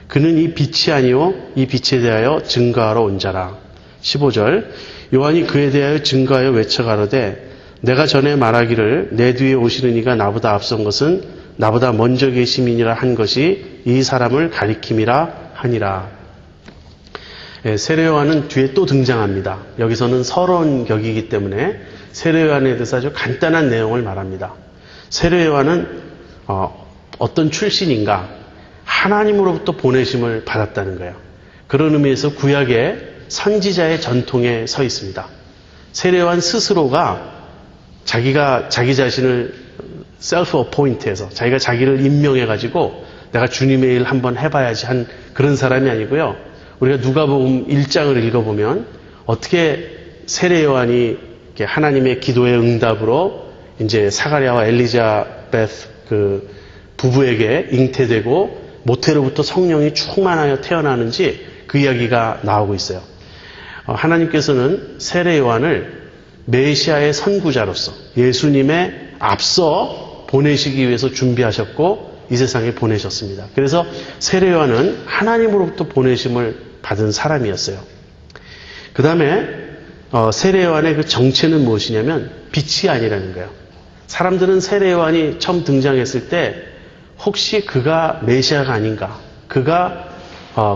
그는 이 빛이 아니요 이 빛에 대하여 증거하러 온 자라. 15절 요한이 그에 대하여 증거하여 외쳐가로되 내가 전에 말하기를 내 뒤에 오시는 이가 나보다 앞선 것은 나보다 먼저 계심이니라 한 것이 이 사람을 가리킴이라 하니라. 세례 요한은 뒤에 또 등장합니다. 여기서는 서론격이기 때문에 세례 요한에 대해서 아주 간단한 내용을 말합니다. 세례 요한은 어떤 출신인가? 하나님으로부터 보내심을 받았다는 거예요. 그런 의미에서 구약의 선지자의 전통에 서 있습니다. 세례 요한 스스로가 자기가 자기 자신을 셀프 어포인트해서 자기가 자기를 임명해가지고 내가 주님의 일 한번 해봐야지 한 그런 사람이 아니고요. 우리가 누가복음 1장을 읽어보면 어떻게 세례 요한이 하나님의 기도의 응답으로 이제 사가랴와 엘리자베스 그 부부에게 잉태되고 모태로부터 성령이 충만하여 태어나는지 그 이야기가 나오고 있어요. 하나님께서는 세례 요한을 메시아의 선구자로서 예수님의 앞서 보내시기 위해서 준비하셨고 이 세상에 보내셨습니다. 그래서 세례 요한은 하나님으로부터 보내심을 받은 사람이었어요. 그 다음에 세례 요한의 그 정체는 무엇이냐면 빛이 아니라는 거예요. 사람들은 세례 요한이 처음 등장했을 때 혹시 그가 메시아가 아닌가, 그가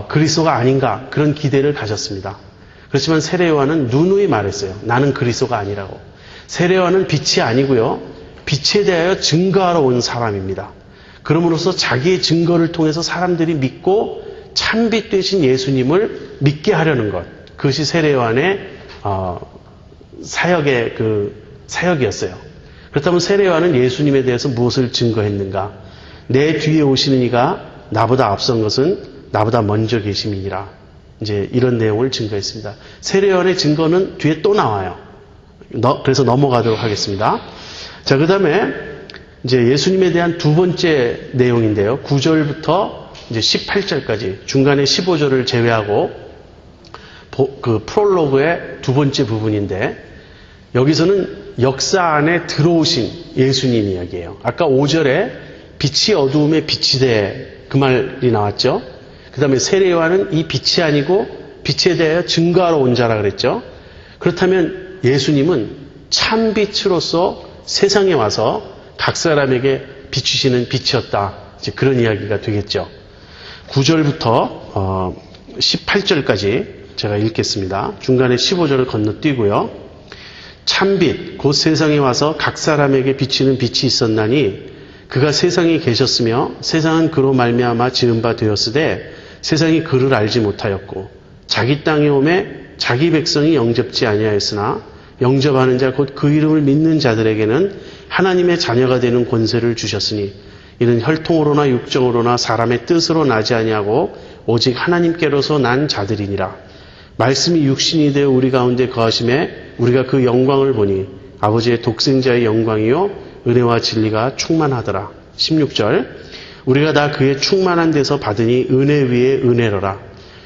그리스도가 아닌가 그런 기대를 가졌습니다. 그렇지만 세례 요한은 누누이 말했어요. 나는 그리스도가 아니라고. 세례 요한은 빛이 아니고요. 빛에 대하여 증거하러 온 사람입니다. 그럼으로써 자기의 증거를 통해서 사람들이 믿고 참빛 되신 예수님을 믿게 하려는 것. 그것이 세례 요한의 사역의 사역이었어요. 그렇다면 세례 요한은 예수님에 대해서 무엇을 증거했는가? 내 뒤에 오시는 이가 나보다 앞선 것은 나보다 먼저 계심이니라. 이제 이런 내용을 증거했습니다. 세례 요한의 증거는 뒤에 또 나와요. 그래서 넘어가도록 하겠습니다. 자, 그 다음에 이제 예수님에 대한 두 번째 내용인데요. 9절부터 이제 18절까지 중간에 15절을 제외하고 그 프롤로그의 두 번째 부분인데 여기서는 역사 안에 들어오신 예수님 이야기예요. 아까 5절에 빛이 어두움에 빛이 돼 그 말이 나왔죠. 그 다음에 세례 요한은 이 빛이 아니고 빛에 대하여 증거하러 온 자라 그랬죠. 그렇다면 예수님은 참 빛으로서 세상에 와서 각 사람에게 비추시는 빛이었다. 이제 그런 이야기가 되겠죠. 9절부터 18절까지 제가 읽겠습니다. 중간에 15절을 건너뛰고요. 참빛 곧 세상에 와서 각 사람에게 비치는 빛이 있었나니 그가 세상에 계셨으며 세상은 그로 말미암아 지은 바 되었으되 세상이 그를 알지 못하였고 자기 땅에 오매 자기 백성이 영접지 아니하였으나 영접하는 자 곧 그 이름을 믿는 자들에게는 하나님의 자녀가 되는 권세를 주셨으니 이는 혈통으로나 육정으로나 사람의 뜻으로 나지 아니하고 오직 하나님께로서 난 자들이니라. 말씀이 육신이 되어 우리 가운데 거하심에 우리가 그 영광을 보니 아버지의 독생자의 영광이요 은혜와 진리가 충만하더라. 16절 우리가 다 그의 충만한 데서 받으니 은혜 위에 은혜로라.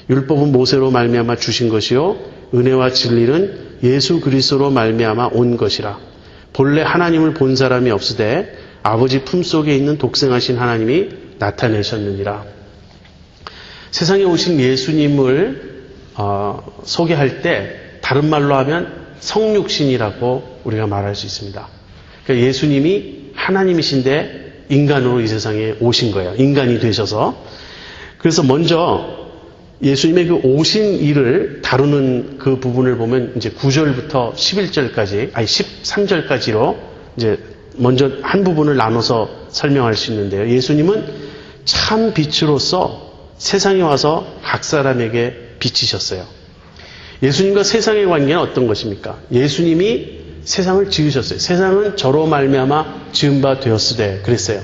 율법은 모세로 말미암아 주신 것이요 은혜와 진리는 예수 그리스도로 말미암아 온 것이라. 본래 하나님을 본 사람이 없으되 아버지 품속에 있는 독생하신 하나님이 나타내셨느니라. 세상에 오신 예수님을 소개할 때 다른 말로 하면 성육신이라고 우리가 말할 수 있습니다. 그러니까 예수님이 하나님이신데 인간으로 이 세상에 오신 거예요. 인간이 되셔서. 그래서 먼저 예수님의 그 오신 일을 다루는 그 부분을 보면 이제 9절부터 11절까지, 13절까지로 이제 먼저 한 부분을 나눠서 설명할 수 있는데요. 예수님은 참 빛으로서 세상에 와서 각 사람에게 비치셨어요. 예수님과 세상의 관계는 어떤 것입니까? 예수님이 세상을 지으셨어요. 세상은 저로 말미암아 지은 바 되었으되 그랬어요.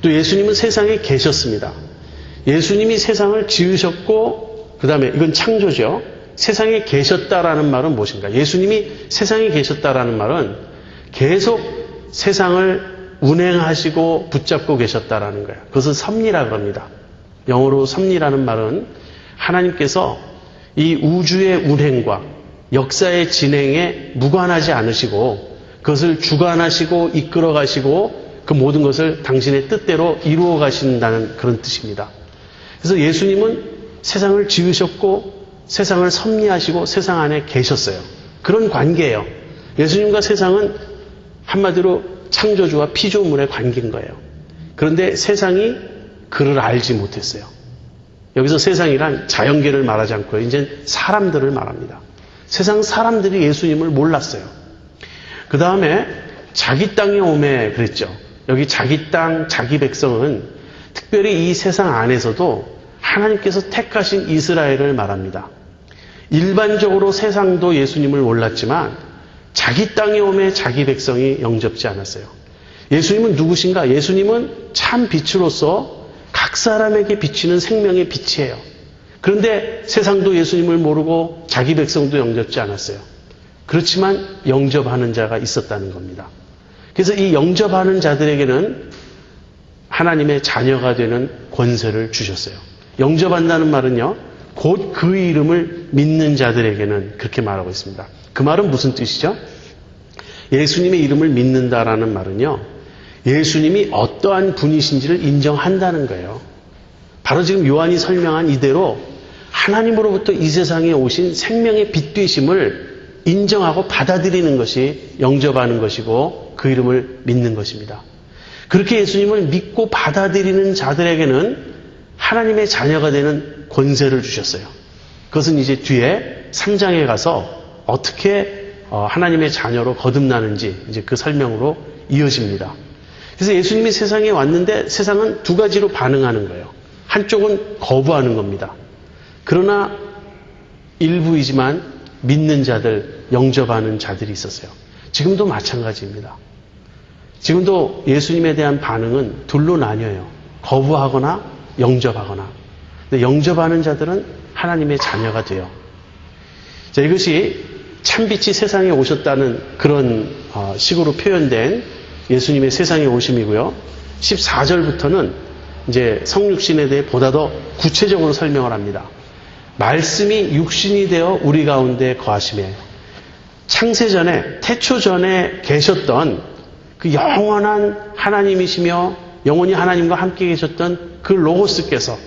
또 예수님은 세상에 계셨습니다. 예수님이 세상을 지으셨고 그 다음에 이건 창조죠. 세상에 계셨다라는 말은 무엇인가? 예수님이 세상에 계셨다라는 말은 계속 세상을 운행하시고 붙잡고 계셨다라는 거예요. 그것은 섭리라고 합니다. 영어로 섭리라는 말은 하나님께서 이 우주의 운행과 역사의 진행에 무관하지 않으시고 그것을 주관하시고 이끌어 가시고 그 모든 것을 당신의 뜻대로 이루어 가신다는 그런 뜻입니다. 그래서 예수님은 세상을 지으셨고 세상을 섭리하시고 세상 안에 계셨어요. 그런 관계예요. 예수님과 세상은 한마디로 창조주와 피조물의 관계인 거예요. 그런데 세상이 그를 알지 못했어요. 여기서 세상이란 자연계를 말하지 않고요. 이제 사람들을 말합니다. 세상 사람들이 예수님을 몰랐어요. 그 다음에 자기 땅에 오매 그랬죠. 여기 자기 땅, 자기 백성은 특별히 이 세상 안에서도 하나님께서 택하신 이스라엘을 말합니다. 일반적으로 세상도 예수님을 몰랐지만 자기 땅에 오매 자기 백성이 영접지 않았어요. 예수님은 누구신가? 예수님은 참 빛으로서 각 사람에게 비치는 생명의 빛이에요. 그런데 세상도 예수님을 모르고 자기 백성도 영접지 않았어요. 그렇지만 영접하는 자가 있었다는 겁니다. 그래서 이 영접하는 자들에게는 하나님의 자녀가 되는 권세를 주셨어요. 영접한다는 말은요, 곧 그 이름을 믿는 자들에게는 그렇게 말하고 있습니다. 그 말은 무슨 뜻이죠? 예수님의 이름을 믿는다라는 말은요, 예수님이 어떠한 분이신지를 인정한다는 거예요. 바로 지금 요한이 설명한 이대로 하나님으로부터 이 세상에 오신 생명의 빛 되심을 인정하고 받아들이는 것이 영접하는 것이고 그 이름을 믿는 것입니다. 그렇게 예수님을 믿고 받아들이는 자들에게는 하나님의 자녀가 되는 권세를 주셨어요. 그것은 이제 뒤에 3장에 가서 어떻게 하나님의 자녀로 거듭나는지 이제 그 설명으로 이어집니다. 그래서 예수님이 세상에 왔는데 세상은 두 가지로 반응하는 거예요. 한쪽은 거부하는 겁니다. 그러나 일부이지만 믿는 자들, 영접하는 자들이 있었어요. 지금도 마찬가지입니다. 지금도 예수님에 대한 반응은 둘로 나뉘어요. 거부하거나 영접하거나. 근데 영접하는 자들은 하나님의 자녀가 돼요. 자, 이것이 참빛이 세상에 오셨다는 그런 식으로 표현된 예수님의 세상에 오심이고요. 14절부터는 이제 성육신에 대해 보다 더 구체적으로 설명을 합니다. 말씀이 육신이 되어 우리 가운데 거하심에, 창세전에, 태초전에 계셨던 그 영원한 하나님이시며 영원히 하나님과 함께 계셨던 그 로고스께서,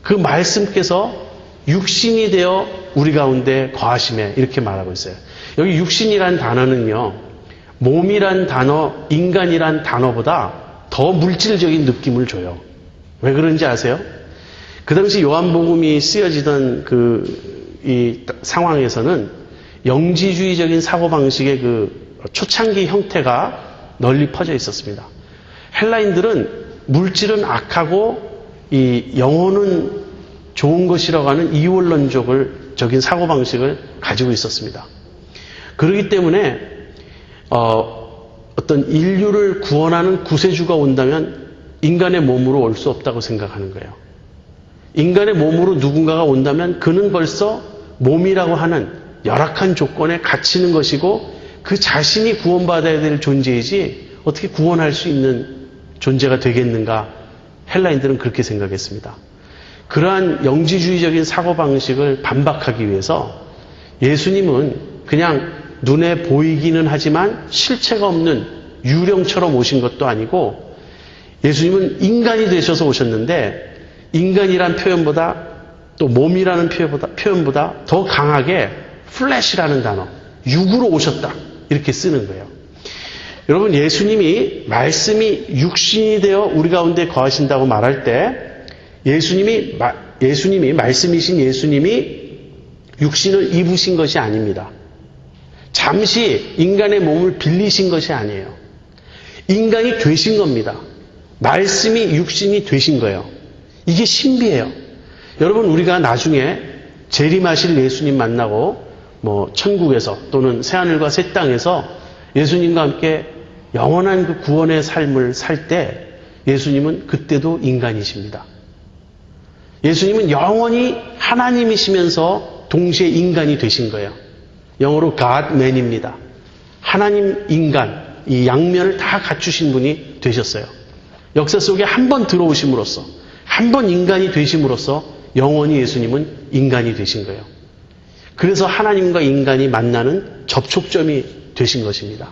그 말씀께서 육신이 되어 우리 가운데 거하심에, 이렇게 말하고 있어요. 여기 육신이란 단어는요, 몸이란 단어, 인간이란 단어보다 더 물질적인 느낌을 줘요. 왜 그런지 아세요? 그 당시 요한복음이 쓰여지던 이 상황에서는 영지주의적인 사고방식의 그 초창기 형태가 널리 퍼져 있었습니다. 헬라인들은 물질은 악하고 이 영혼은 좋은 것이라고 하는 이원론적인 사고방식을 가지고 있었습니다. 그렇기 때문에 어떤 인류를 구원하는 구세주가 온다면 인간의 몸으로 올 수 없다고 생각하는 거예요. 인간의 몸으로 누군가가 온다면 그는 벌써 몸이라고 하는 열악한 조건에 갇히는 것이고 그 자신이 구원받아야 될 존재이지 어떻게 구원할 수 있는 존재가 되겠는가? 헬라인들은 그렇게 생각했습니다. 그러한 영지주의적인 사고방식을 반박하기 위해서 예수님은 그냥 눈에 보이기는 하지만 실체가 없는 유령처럼 오신 것도 아니고 예수님은 인간이 되셔서 오셨는데 인간이란 표현보다 또 몸이라는 표현보다 더 강하게 플래시라는 단어, 육으로 오셨다 이렇게 쓰는 거예요. 여러분, 예수님이 말씀이 육신이 되어 우리 가운데 거하신다고 말할 때 예수님이 말씀이신 예수님이 육신을 입으신 것이 아닙니다. 잠시 인간의 몸을 빌리신 것이 아니에요. 인간이 되신 겁니다. 말씀이 육신이 되신 거예요. 이게 신비예요. 여러분, 우리가 나중에 재림하실 예수님 만나고 천국에서 또는 새하늘과 새 땅에서 예수님과 함께 영원한 그 구원의 삶을 살 때 예수님은 그때도 인간이십니다. 예수님은 영원히 하나님이시면서 동시에 인간이 되신 거예요. 영어로 God-man입니다. 하나님, 인간, 이 양면을 다 갖추신 분이 되셨어요. 역사 속에 한 번 들어오심으로써, 한 번 인간이 되심으로써 영원히 예수님은 인간이 되신 거예요. 그래서 하나님과 인간이 만나는 접촉점이 되신 것입니다.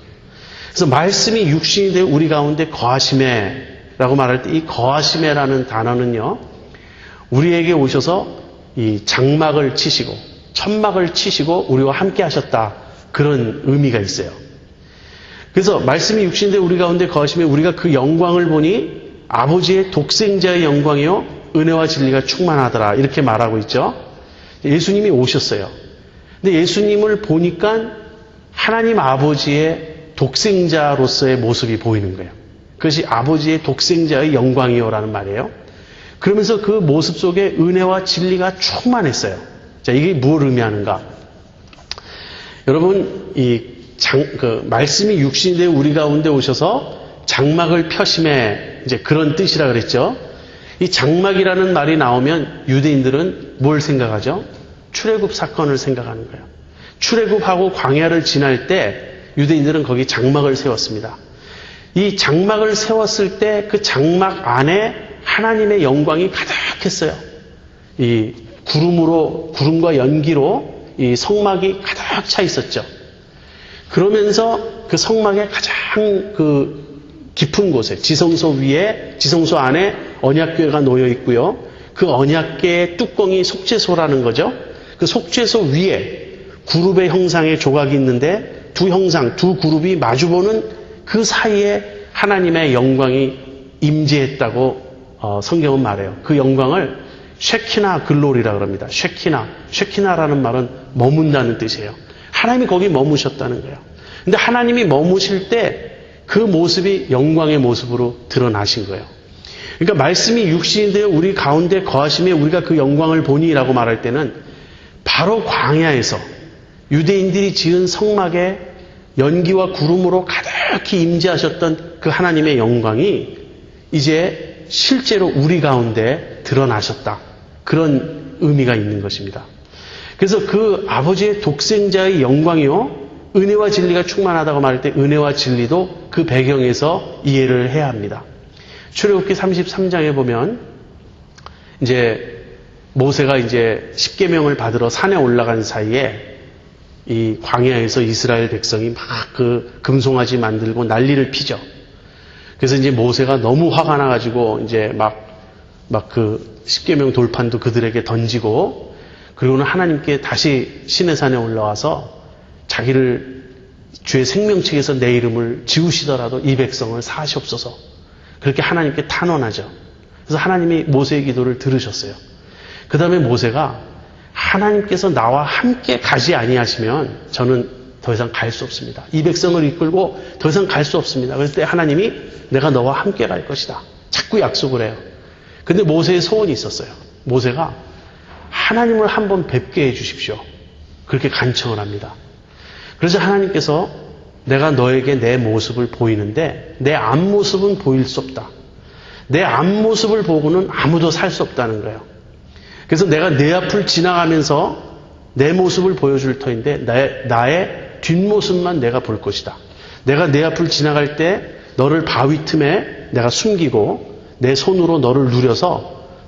그래서 말씀이 육신이 되어 우리 가운데 거하심에라고 말할 때 이 거하심에라는 단어는요, 우리에게 오셔서 이 장막을 치시고 천막을 치시고 우리와 함께 하셨다, 그런 의미가 있어요. 그래서 말씀이 육신이 되어 우리 가운데 거하심에 우리가 그 영광을 보니 아버지의 독생자의 영광이요 은혜와 진리가 충만하더라, 이렇게 말하고 있죠. 예수님이 오셨어요. 근데 예수님을 보니까 하나님 아버지의 독생자로서의 모습이 보이는 거예요. 그것이 아버지의 독생자의 영광이요라는 말이에요. 그러면서 그 모습 속에 은혜와 진리가 충만했어요. 자, 이게 무엇을 의미하는가? 여러분, 말씀이 육신이 되어 우리 가운데 오셔서 장막을 펴심에, 이제 그런 뜻이라 그랬죠. 이 장막이라는 말이 나오면 유대인들은 뭘 생각하죠? 출애굽 사건을 생각하는 거예요. 출애굽하고 광야를 지날 때 유대인들은 거기 장막을 세웠습니다. 이 장막을 세웠을 때 그 장막 안에 하나님의 영광이 가득했어요. 이 구름과 연기로 이 성막이 가득 차 있었죠. 그러면서 그 성막의 가장 그 깊은 곳에 지성소 안에 언약궤가 놓여 있고요. 그 언약궤의 뚜껑이 속죄소라는 거죠. 그 속죄소 위에 그룹의 형상의 조각이 있는데 두 그룹이 마주보는 그 사이에 하나님의 영광이 임재했다고 성경은 말해요. 그 영광을 쉐키나 글로리라 그럽니다. 쉐키나라는 말은 머문다는 뜻이에요. 하나님이 거기 머무셨다는 거예요. 근데 하나님이 머무실 때 그 모습이 영광의 모습으로 드러나신 거예요. 그러니까 말씀이 육신이 되어 우리 가운데 거하심에 우리가 그 영광을 보니라고 말할 때는 바로 광야에서 유대인들이 지은 성막에 연기와 구름으로 가득히 임재하셨던 그 하나님의 영광이 이제 실제로 우리 가운데 드러나셨다. 그런 의미가 있는 것입니다. 그래서 그 아버지의 독생자의 영광이요, 은혜와 진리가 충만하다고 말할 때 은혜와 진리도 그 배경에서 이해를 해야 합니다. 출애굽기 33장에 보면 이제 모세가 이제 십계명을 받으러 산에 올라간 사이에 이 광야에서 이스라엘 백성이 막 그 금송아지 만들고 난리를 피죠. 그래서 이제 모세가 너무 화가 나가지고 이제 막 그 십계명 돌판도 그들에게 던지고, 그리고는 하나님께 다시 시내산에 올라와서 자기를 주의 생명책에서 내 이름을 지우시더라도 이 백성을 사하시옵소서, 그렇게 하나님께 탄원하죠. 그래서 하나님이 모세의 기도를 들으셨어요. 그 다음에 모세가 하나님께서 나와 함께 가지 아니하시면 저는 더 이상 갈 수 없습니다. 이 백성을 이끌고 더 이상 갈 수 없습니다. 그럴 때 하나님이 내가 너와 함께 갈 것이다. 자꾸 약속을 해요. 근데 모세의 소원이 있었어요. 모세가 하나님을 한번 뵙게 해 주십시오. 그렇게 간청을 합니다. 그래서 하나님께서 내가 너에게 내 모습을 보이는데 내 앞모습은 보일 수 없다. 내 앞모습을 보고는 아무도 살 수 없다는 거예요. 그래서 내가 내 앞을 지나가면서 내 모습을 보여줄 터인데 나의 뒷모습만 내가 볼 것이다. 내가 내 앞을 지나갈 때 너를 바위 틈에 내가 숨기고 내 손으로 너를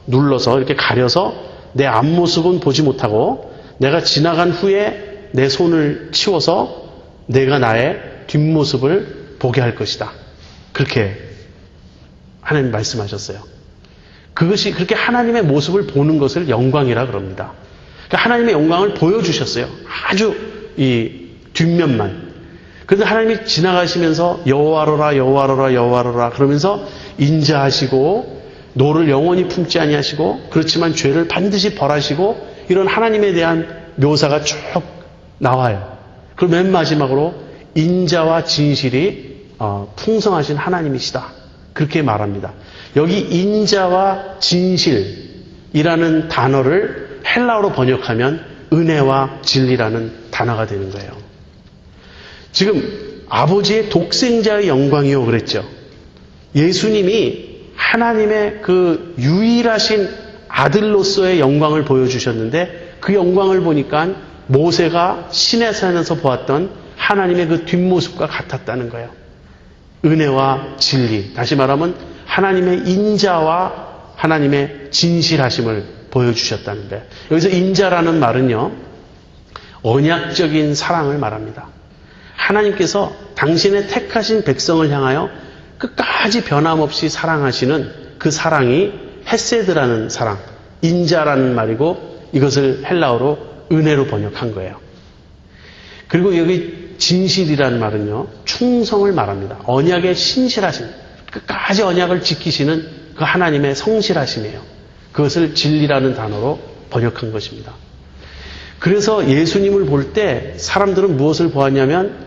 눌러서 이렇게 가려서 내 앞모습은 보지 못하고 내가 지나간 후에 내 손을 치워서 내가 나의 뒷모습을 보게 할 것이다. 그렇게 하나님 말씀하셨어요. 그것이 그렇게 하나님의 모습을 보는 것을 영광이라 그럽니다. 그러니까 하나님의 영광을 보여주셨어요. 아주 이 뒷면만. 그런데 하나님이 지나가시면서 여호와로라 여호와로라 여호와로라 그러면서 인자하시고 노를 영원히 품지 아니하시고 그렇지만 죄를 반드시 벌하시고 이런 하나님에 대한 묘사가 쭉 나와요. 그리고 맨 마지막으로 인자와 진실이 풍성하신 하나님이시다. 그렇게 말합니다. 여기 인자와 진실이라는 단어를 헬라어로 번역하면 은혜와 진리라는 단어가 되는 거예요. 지금 아버지의 독생자의 영광이요 그랬죠. 예수님이 하나님의 그 유일하신 아들로서의 영광을 보여주셨는데 그 영광을 보니까 모세가 시내산에서 보았던 하나님의 그 뒷모습과 같았다는 거예요. 은혜와 진리, 다시 말하면 하나님의 인자와 하나님의 진실하심을 보여주셨다는 거예요. 여기서 인자라는 말은요, 언약적인 사랑을 말합니다. 하나님께서 당신의 택하신 백성을 향하여 끝까지 변함없이 사랑하시는 그 사랑이 헤세드라는 사랑, 인자라는 말이고 이것을 헬라어로 은혜로 번역한 거예요. 그리고 여기 진실이라는 말은요, 충성을 말합니다. 언약의 신실하심, 끝까지 언약을 지키시는 그 하나님의 성실하심이에요. 그것을 진리라는 단어로 번역한 것입니다. 그래서 예수님을 볼 때 사람들은 무엇을 보았냐면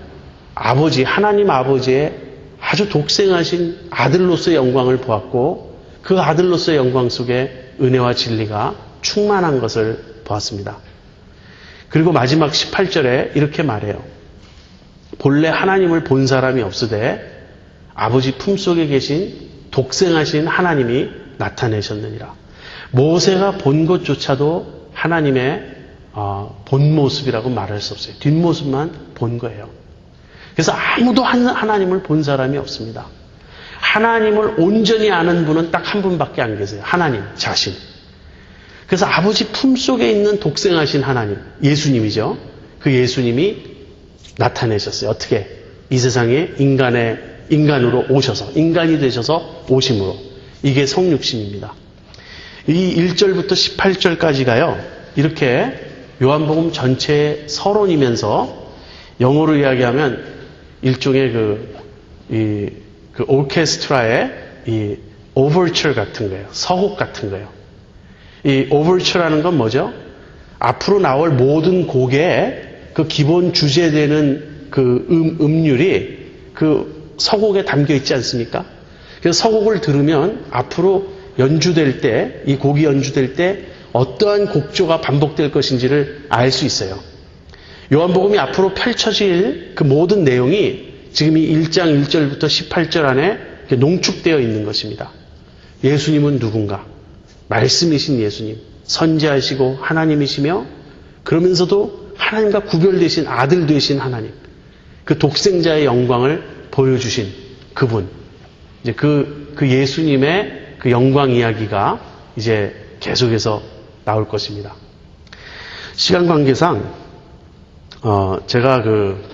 하나님 아버지의 아주 독생하신 아들로서의 영광을 보았고 그 아들로서의 영광 속에 은혜와 진리가 충만한 것을 보았습니다. 그리고 마지막 18절에 이렇게 말해요. 본래 하나님을 본 사람이 없으되 아버지 품속에 계신 독생하신 하나님이 나타내셨느니라. 모세가 본 것조차도 하나님의 본 모습이라고 말할 수 없어요. 뒷모습만 본 거예요. 그래서 아무도 하나님을 본 사람이 없습니다. 하나님을 온전히 아는 분은 딱 한 분밖에 안 계세요. 하나님 자신. 그래서 아버지 품속에 있는 독생하신 하나님, 예수님이죠. 그 예수님이 나타내셨어요. 어떻게? 이 세상에 인간으로 오셔서, 인간이 되셔서 오심으로. 이게 성육신입니다. 이 1절부터 18절까지가요. 이렇게 요한복음 전체의 서론이면서 영어로 이야기하면 일종의 그 오케스트라의 이 오버처 같은 거예요. 서곡 같은 거예요. 이 오버처라는 건 뭐죠? 앞으로 나올 모든 곡의 그 기본 주제되는 그 음률이 그 서곡에 담겨 있지 않습니까? 그래서 서곡을 들으면 앞으로 연주될 때, 이 곡이 연주될 때 어떠한 곡조가 반복될 것인지를 알 수 있어요. 요한복음이 앞으로 펼쳐질 그 모든 내용이 지금 이 1장 1절부터 18절 안에 농축되어 있는 것입니다. 예수님은 누군가? 말씀이신 예수님, 선지하시고 하나님이시며 그러면서도 하나님과 구별되신 아들 되신 하나님, 그 독생자의 영광을 보여주신 그분, 이제 그 예수님의 그 영광 이야기가 이제 계속해서 나올 것입니다. 시간 관계상 제가 그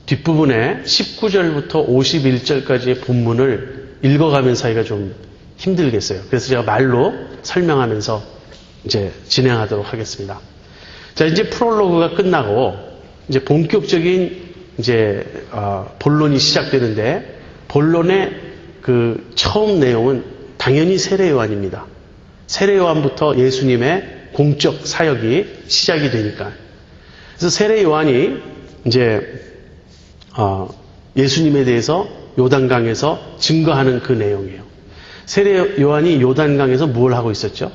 뒷부분에 19절부터 51절까지의 본문을 읽어가면서 하기가 좀 힘들겠어요. 그래서 제가 말로 설명하면서 이제 진행하도록 하겠습니다. 자, 이제 프롤로그가 끝나고 이제 본격적인 이제 본론이 시작되는데 본론의 그 처음 내용은 당연히 세례 요한입니다. 세례 요한부터 예수님의 공적 사역이 시작이 되니까. 그래서 세례 요한이 이제 예수님에 대해서 요단강에서 증거하는 그 내용이에요. 세례 요한이 요단강에서 뭘 하고 있었죠?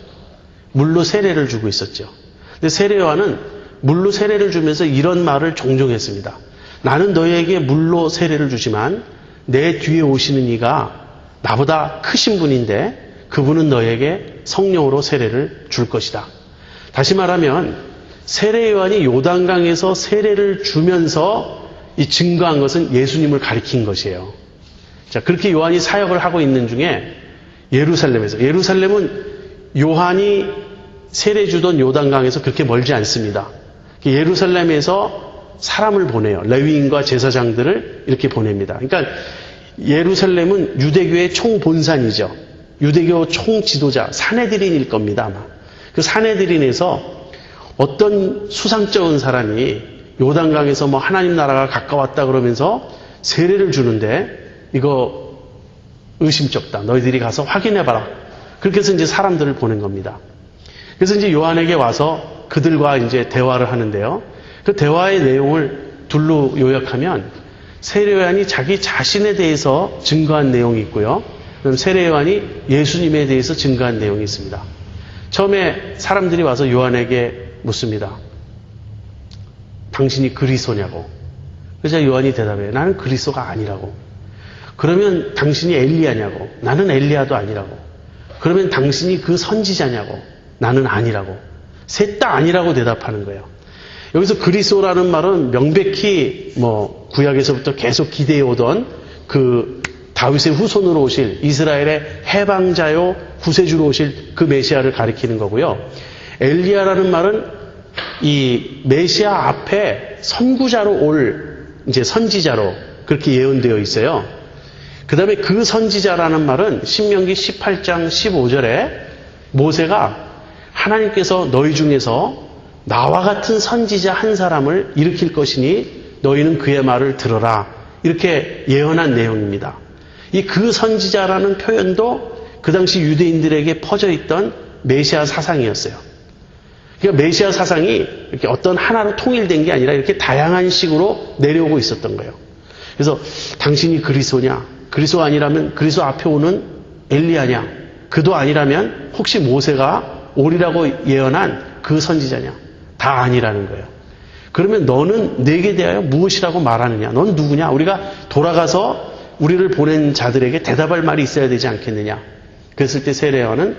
물로 세례를 주고 있었죠. 근데 세례 요한은 물로 세례를 주면서 이런 말을 종종 했습니다. 나는 너희에게 물로 세례를 주지만 내 뒤에 오시는 이가 나보다 크신 분인데 그분은 너희에게 성령으로 세례를 줄 것이다. 다시 말하면 세례 요한이 요단강에서 세례를 주면서 이 증거한 것은 예수님을 가리킨 것이에요. 자, 그렇게 요한이 사역을 하고 있는 중에 예루살렘은 요한이 세례 주던 요단강에서 그렇게 멀지 않습니다. 예루살렘에서 사람을 보내요. 레위인과 제사장들을 이렇게 보냅니다. 그러니까 예루살렘은 유대교의 총본산이죠. 유대교 총지도자 사내들인일 겁니다, 아마. 그 사내들인에서 어떤 수상쩍은 사람이 요단강에서 뭐 하나님 나라가 가까웠다 그러면서 세례를 주는데 이거 의심쩍다. 너희들이 가서 확인해봐라. 그렇게 해서 이제 사람들을 보낸 겁니다. 그래서 이제 요한에게 와서 그들과 이제 대화를 하는데요. 그 대화의 내용을 둘로 요약하면 세례 요한이 자기 자신에 대해서 증거한 내용이 있고요. 그럼 세례 요한이 예수님에 대해서 증거한 내용이 있습니다. 처음에 사람들이 와서 요한에게 묻습니다. 당신이 그리스도냐고. 그래서 요한이 대답해요. 나는 그리스도가 아니라고. 그러면 당신이 엘리야냐고. 나는 엘리야도 아니라고. 그러면 당신이 그 선지자냐고. 나는 아니라고. 셋 다 아니라고 대답하는 거예요. 여기서 그리스도라는 말은 명백히 뭐 구약에서부터 계속 기대해 오던 그 다윗의 후손으로 오실 이스라엘의 해방자요 구세주로 오실 그 메시아를 가리키는 거고요. 엘리야라는 말은 이 메시아 앞에 선구자로 올 이제 선지자로 그렇게 예언되어 있어요. 그 다음에 그 선지자라는 말은 신명기 18장 15절에 모세가 하나님께서 너희 중에서 나와 같은 선지자 한 사람을 일으킬 것이니 너희는 그의 말을 들어라. 이렇게 예언한 내용입니다. 이 그 선지자라는 표현도 그 당시 유대인들에게 퍼져 있던 메시아 사상이었어요. 그러니까 메시아 사상이 이렇게 어떤 하나로 통일된 게 아니라 이렇게 다양한 식으로 내려오고 있었던 거예요. 그래서 당신이 그리스도냐? 그리스도 아니라면 그리스도 앞에 오는 엘리야냐? 그도 아니라면 혹시 모세가 오리라고 예언한 그 선지자냐? 다 아니라는 거예요. 그러면 너는 내게 대하여 무엇이라고 말하느냐? 넌 누구냐? 우리가 돌아가서 우리를 보낸 자들에게 대답할 말이 있어야 되지 않겠느냐? 그랬을 때 세례요한은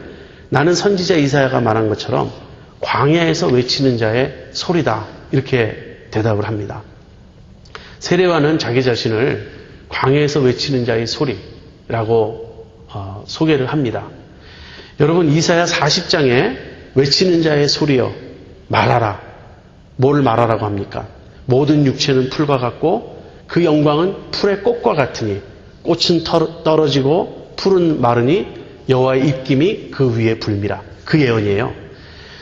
나는 선지자 이사야가 말한 것처럼 광야에서 외치는 자의 소리다. 이렇게 대답을 합니다. 세례요한은 자기 자신을 광야에서 외치는 자의 소리라고 소개를 합니다. 여러분, 이사야 40장에 외치는 자의 소리여 말하라. 뭘 말하라고 합니까? 모든 육체는 풀과 같고 그 영광은 풀의 꽃과 같으니 꽃은 떨어지고 풀은 마르니 여호와의 입김이 그 위에 불미라. 그 예언이에요.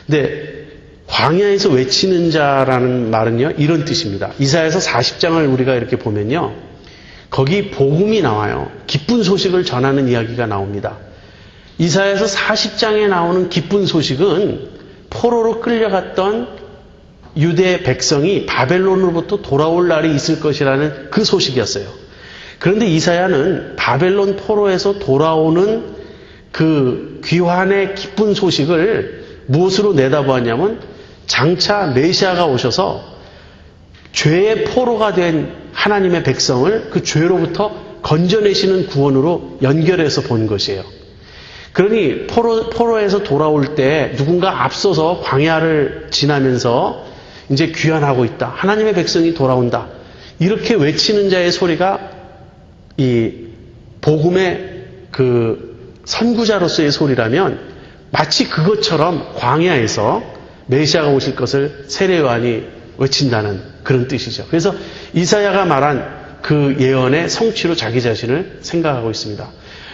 근데 광야에서 외치는 자라는 말은요, 이런 뜻입니다. 이사야서 40장을 우리가 이렇게 보면요, 거기 복음이 나와요. 기쁜 소식을 전하는 이야기가 나옵니다. 이사야서 40장에 나오는 기쁜 소식은 포로로 끌려갔던 유대 백성이 바벨론으로부터 돌아올 날이 있을 것이라는 그 소식이었어요. 그런데 이사야는 바벨론 포로에서 돌아오는 그 귀환의 기쁜 소식을 무엇으로 내다보았냐면 장차 메시아가 오셔서 죄의 포로가 된 하나님의 백성을 그 죄로부터 건져내시는 구원으로 연결해서 본 것이에요. 그러니 포로에서 돌아올 때 누군가 앞서서 광야를 지나면서 이제 귀환하고 있다. 하나님의 백성이 돌아온다. 이렇게 외치는 자의 소리가 이 복음의 그 선구자로서의 소리라면 마치 그것처럼 광야에서 메시아가 오실 것을 세례요한이 외친다는 그런 뜻이죠. 그래서 이사야가 말한 그 예언의 성취로 자기 자신을 생각하고 있습니다.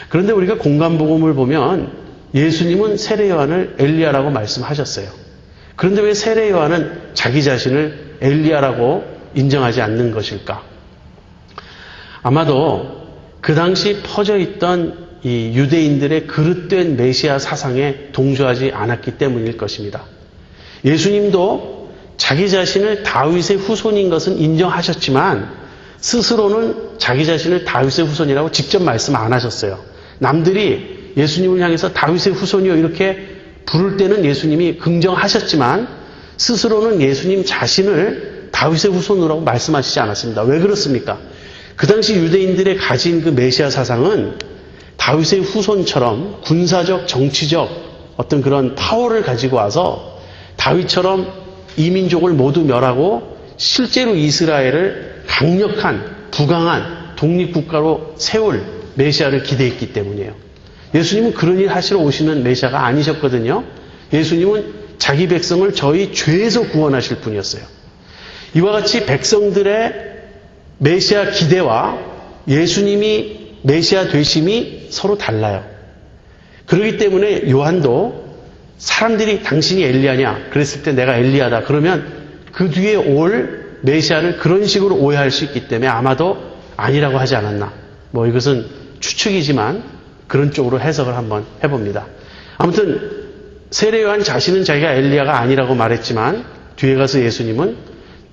그런데 우리가 공간복음을 보면 예수님은 세례요한을 엘리야라고 말씀하셨어요. 그런데 왜 세례요한은 자기 자신을 엘리야라고 인정하지 않는 것일까? 아마도 그 당시 퍼져 있던 이 유대인들의 그릇된 메시아 사상에 동조하지 않았기 때문일 것입니다. 예수님도 자기 자신을 다윗의 후손인 것은 인정하셨지만 스스로는 자기 자신을 다윗의 후손이라고 직접 말씀 안 하셨어요. 남들이 예수님을 향해서 다윗의 후손이요 이렇게 부를 때는 예수님이 긍정하셨지만 스스로는 예수님 자신을 다윗의 후손으로라고 말씀하시지 않았습니다. 왜 그렇습니까? 그 당시 유대인들의 가진 그 메시아 사상은 다윗의 후손처럼 군사적, 정치적 어떤 그런 파워를 가지고 와서 다윗처럼 이민족을 모두 멸하고 실제로 이스라엘을 강력한, 부강한 독립국가로 세울 메시아를 기대했기 때문이에요. 예수님은 그런 일 하시러 오시는 메시아가 아니셨거든요. 예수님은 자기 백성을 저희 죄에서 구원하실 분이었어요. 이와 같이 백성들의 메시아 기대와 예수님이 메시아 되심이 서로 달라요. 그렇기 때문에 요한도 사람들이 당신이 엘리야냐? 그랬을 때 내가 엘리야다. 그러면 그 뒤에 올 메시아를 그런 식으로 오해할 수 있기 때문에 아마도 아니라고 하지 않았나. 뭐 이것은 추측이지만 그런 쪽으로 해석을 한번 해봅니다. 아무튼 세례요한 자신은 자기가 엘리야가 아니라고 말했지만 뒤에 가서 예수님은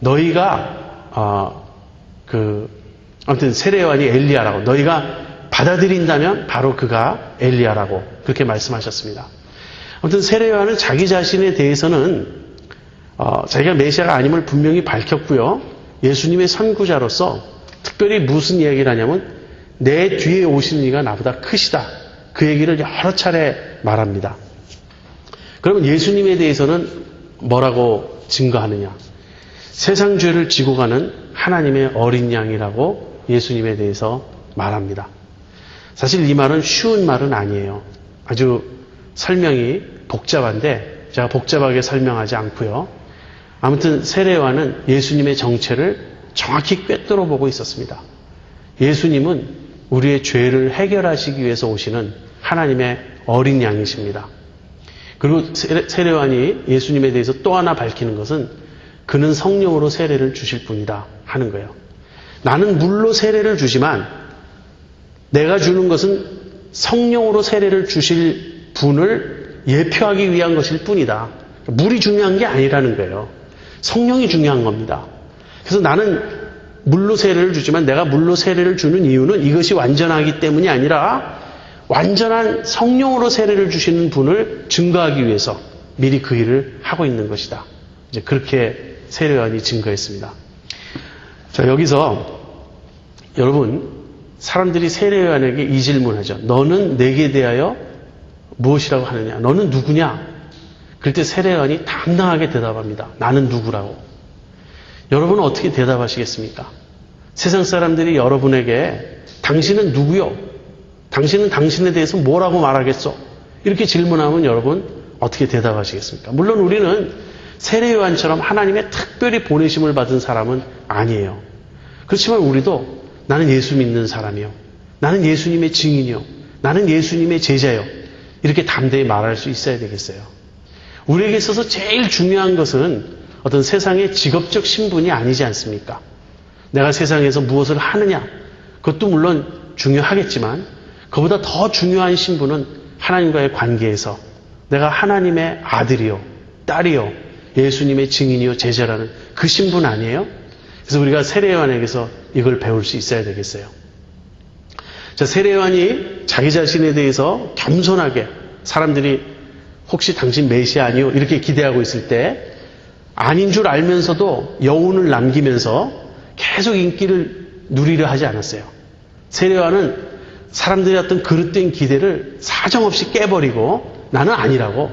너희가 아무튼 세례요한이 엘리야라고 너희가 받아들인다면 바로 그가 엘리야라고 그렇게 말씀하셨습니다. 아무튼 세례요한은 자기 자신에 대해서는 자기가 메시아가 아님을 분명히 밝혔고요. 예수님의 선구자로서 특별히 무슨 이야기를 하냐면 내 뒤에 오시는 이가 나보다 크시다. 그 얘기를 여러 차례 말합니다. 그러면 예수님에 대해서는 뭐라고 증거하느냐? 세상 죄를 지고 가는 하나님의 어린 양이라고 예수님에 대해서 말합니다. 사실 이 말은 쉬운 말은 아니에요. 아주 설명이 복잡한데 제가 복잡하게 설명하지 않고요. 아무튼 세례요한은 예수님의 정체를 정확히 꿰뚫어 보고 있었습니다. 예수님은 우리의 죄를 해결하시기 위해서 오시는 하나님의 어린 양이십니다. 그리고 세례요한이 예수님에 대해서 또 하나 밝히는 것은 그는 성령으로 세례를 주실 분이다 하는 거예요. 나는 물로 세례를 주지만 내가 주는 것은 성령으로 세례를 주실 분을 예표하기 위한 것일 뿐이다. 물이 중요한 게 아니라는 거예요. 성령이 중요한 겁니다. 그래서 나는 물로 세례를 주지만 내가 물로 세례를 주는 이유는 이것이 완전하기 때문이 아니라 완전한 성령으로 세례를 주시는 분을 증거하기 위해서 미리 그 일을 하고 있는 것이다. 이제 그렇게 세례요한이 증거했습니다. 자, 여기서 여러분 사람들이 세례요한에게 이 질문하죠. 너는 내게 대하여 무엇이라고 하느냐? 너는 누구냐? 그럴 때 세례요한이 당당하게 대답합니다. 나는 누구라고. 여러분은 어떻게 대답하시겠습니까? 세상 사람들이 여러분에게 당신은 누구요? 당신은 당신에 대해서 뭐라고 말하겠소? 이렇게 질문하면 여러분 어떻게 대답하시겠습니까? 물론 우리는 세례요한처럼 하나님의 특별히 보내심을 받은 사람은 아니에요. 그렇지만 우리도 나는 예수 믿는 사람이요. 나는 예수님의 증인이요. 나는 예수님의 제자요. 이렇게 담대히 말할 수 있어야 되겠어요. 우리에게 있어서 제일 중요한 것은 어떤 세상의 직업적 신분이 아니지 않습니까? 내가 세상에서 무엇을 하느냐, 그것도 물론 중요하겠지만 그보다 더 중요한 신분은 하나님과의 관계에서 내가 하나님의 아들이요, 딸이요, 예수님의 증인이요, 제자라는 그 신분 아니에요? 그래서 우리가 세례요한에게서 이걸 배울 수 있어야 되겠어요. 자, 세례요한이 자기 자신에 대해서 겸손하게 사람들이 혹시 당신 메시아 아니요? 이렇게 기대하고 있을 때 아닌 줄 알면서도 여운을 남기면서 계속 인기를 누리려 하지 않았어요. 세례요한은 사람들의 어떤 그릇된 기대를 사정없이 깨버리고 나는 아니라고.